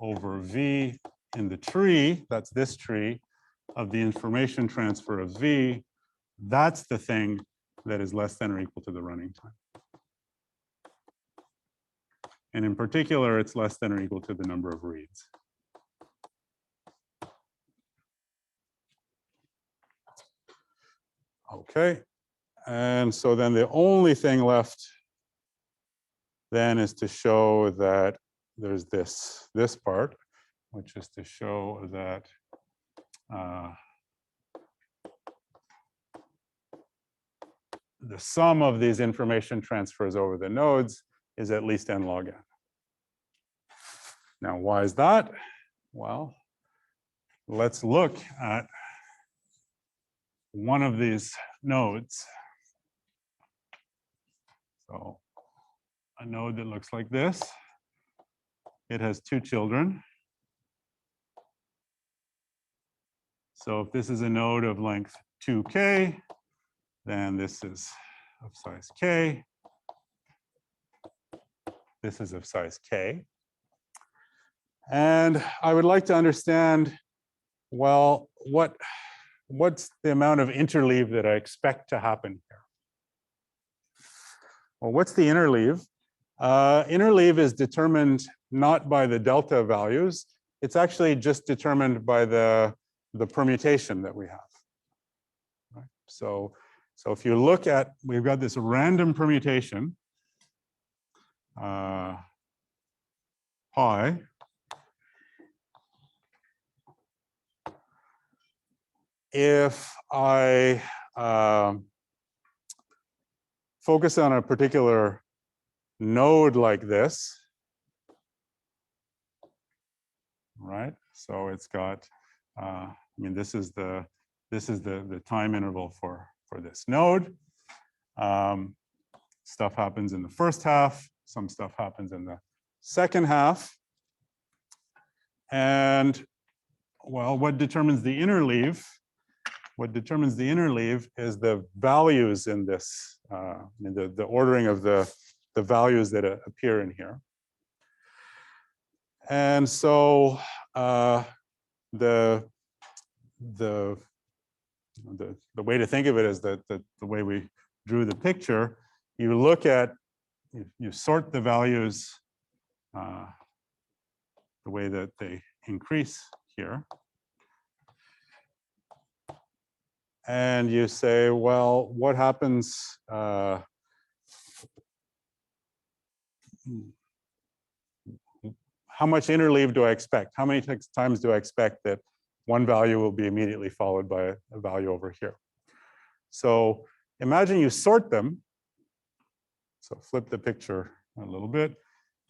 over V in the tree, that's this tree, of the information transfer of V. That's the thing that is less than or equal to the running time. And in particular, it's less than or equal to the number of reads. Okay, and so then the only thing left then is to show that there's this part, which is to show that the sum of these information transfers over the nodes is at least n log n. Now, why is that? Well, let's look at one of these nodes. So a node that looks like this. It has two children. So if this is a node of length 2k, then this is of size k. This is of size k. And I would like to understand, well, what's the amount of interleave that I expect to happen here? Well, what's the interleave? Interleave is determined not by the delta values. It's actually just determined by the permutation that we have. Right? So if you look at, we've got this random permutation, pi. If I focus on a particular node like this, right? So it's got, I mean, this is the time interval for this node. Stuff happens in the first half. Some stuff happens in the second half. And well, what determines the interleave? What determines the interleave is the values in this, the ordering of the values that appear in here. And so the way to think of it is that the way we drew the picture, you look at, you sort the values the way that they increase here. And you say, well, what happens? How much interleave do I expect? How many times do I expect that one value will be immediately followed by a value over here. So imagine you sort them. So flip the picture a little bit,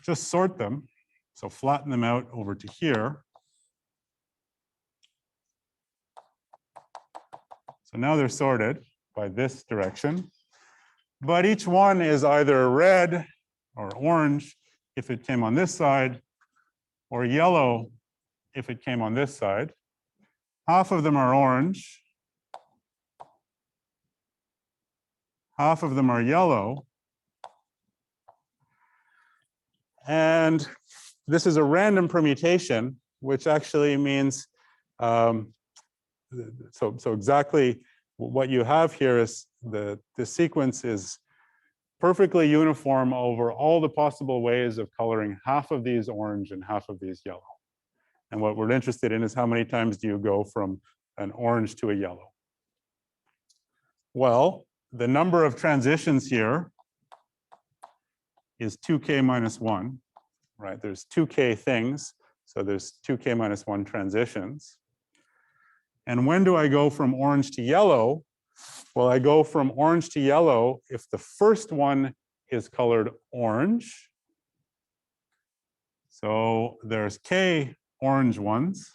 just sort them. So flatten them out over to here. So now they're sorted by this direction, but each one is either red or orange if it came on this side, or yellow if it came on this side. Half of them are orange. Half of them are yellow. And this is a random permutation, which actually means, so exactly what you have here is the sequence is perfectly uniform over all the possible ways of coloring half of these orange and half of these yellow. And what we're interested in is how many times do you go from an orange to a yellow? Well, the number of transitions here is 2k minus 1, right? There's 2k things, so there's 2k minus 1 transitions. And when do I go from orange to yellow? Well, I go from orange to yellow if the first one is colored orange. So there's k orange ones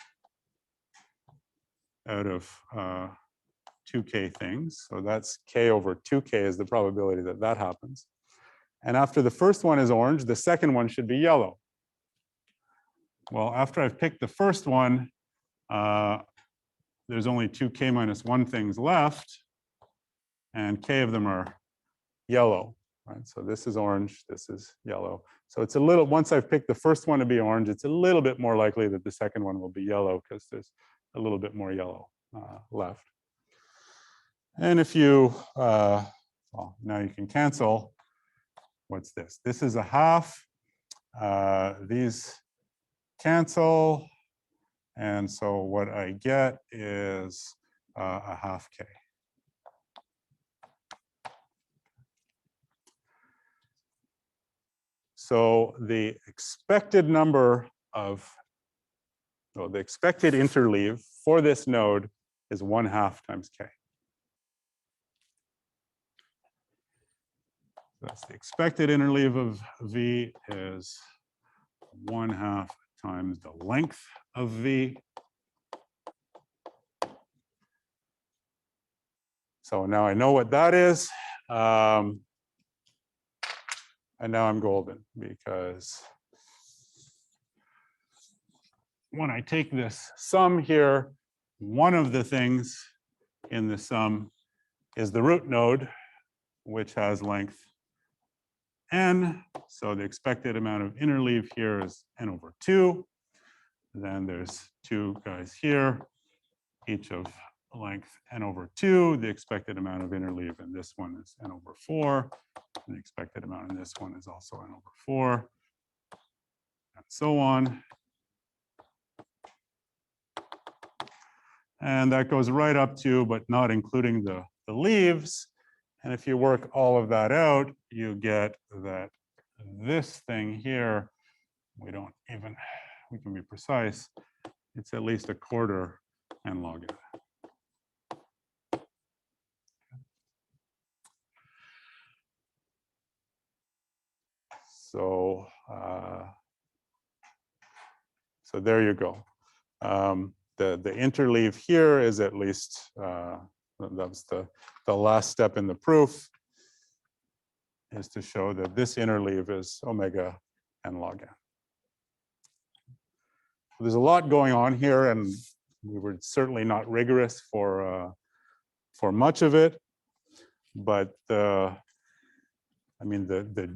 out of 2k things. So that's k over 2k is the probability that that happens. And after the first one is orange, the second one should be yellow. Well, after I've picked the first one, there's only 2k minus 1 things left, and k of them are yellow, right? So this is orange, this is yellow. So it's a little, once I've picked the first one to be orange, it's a little bit more likely that the second one will be yellow because there's a little bit more yellow left. And if you, well, now you can cancel. What's this? This is a half. These cancel. And so what I get is a half k. So the expected number of, well, the expected interleave for this node is 1/2 times k. That's the expected interleave of V is 1/2 times the length of V. So now I know what that is. And now I'm golden because when I take this sum here, one of the things in the sum is the root node, which has length n. So the expected amount of interleave here is n over 2. Then there's 2 guys here, each of length n over 2. The expected amount of interleave in this one is n over 4. And the expected amount in this one is also n over 4, and so on. And that goes right up to, but not including the leaves. And if you work all of that out, you get that this thing here, we can be precise, it's at least 1/4 n log n. So, so there you go. The interleave here is at least, that's the last step in the proof, is to show that this interleave is omega n log n. There's a lot going on here, and we were certainly not rigorous for much of it, but the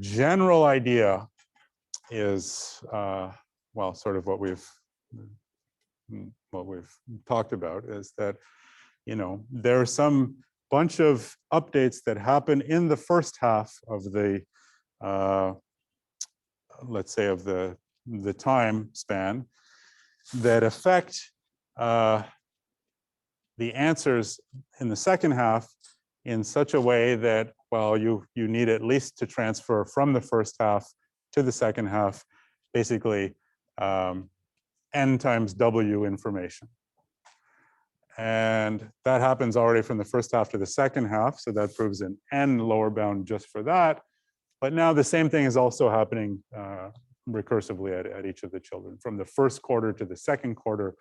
general idea is, well, sort of what we've talked about, is that, you know, there are some bunch of updates that happen in the first half of the, let's say, of the time span that affect the answers in the second half in such a way that, well, you need at least to transfer from the first half to the second half, basically n times w information. And that happens already from the first half to the second half. So that proves an n lower bound just for that. But now the same thing is also happening recursively at each of the children. From the first quarter to the second quarter,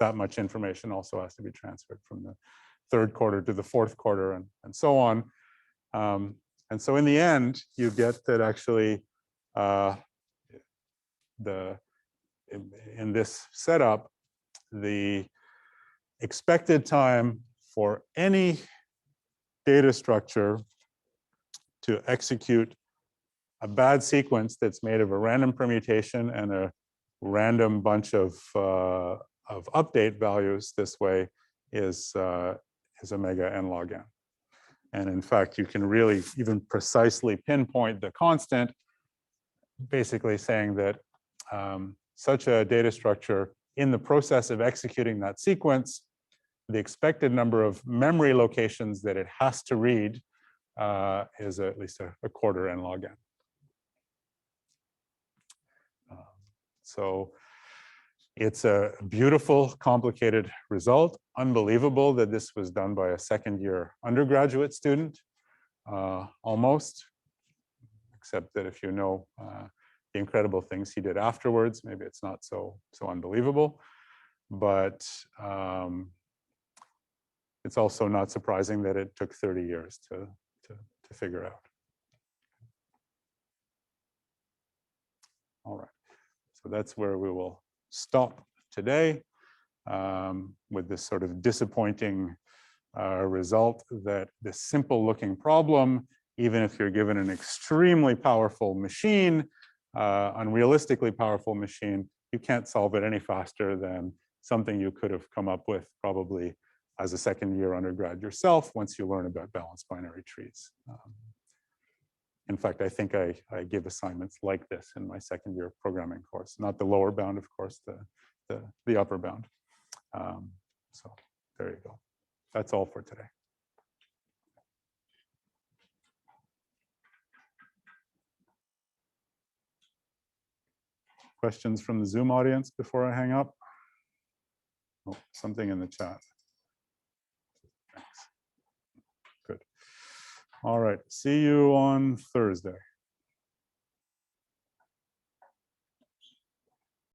that much information also has to be transferred from the third quarter to the fourth quarter and so on. And so in the end, you get that actually in this setup, the expected time for any data structure to execute a bad sequence that's made of a random permutation and a random bunch of update values this way is omega n log n. And in fact, you can really even precisely pinpoint the constant, basically saying that such a data structure in the process of executing that sequence, the expected number of memory locations that it has to read is at least a quarter n log n. So it's a beautiful, complicated result. Unbelievable that this was done by a second-year undergraduate student, almost, except that if you know the incredible things he did afterwards, maybe it's not so unbelievable. But it's also not surprising that it took 30 years to figure out. All right. So that's where we will stop today with this sort of disappointing result that this simple looking problem, even if you're given an extremely powerful machine, unrealistically powerful machine, you can't solve it any faster than something you could have come up with probably as a second-year undergrad yourself once you learn about balanced binary trees. In fact, I think I give assignments like this in my second-year programming course, not the lower bound, of course, the upper bound. So there you go. That's all for today. Questions from the Zoom audience before I hang up? Oh, something in the chat. Thanks. Good. All right. See you on Thursday.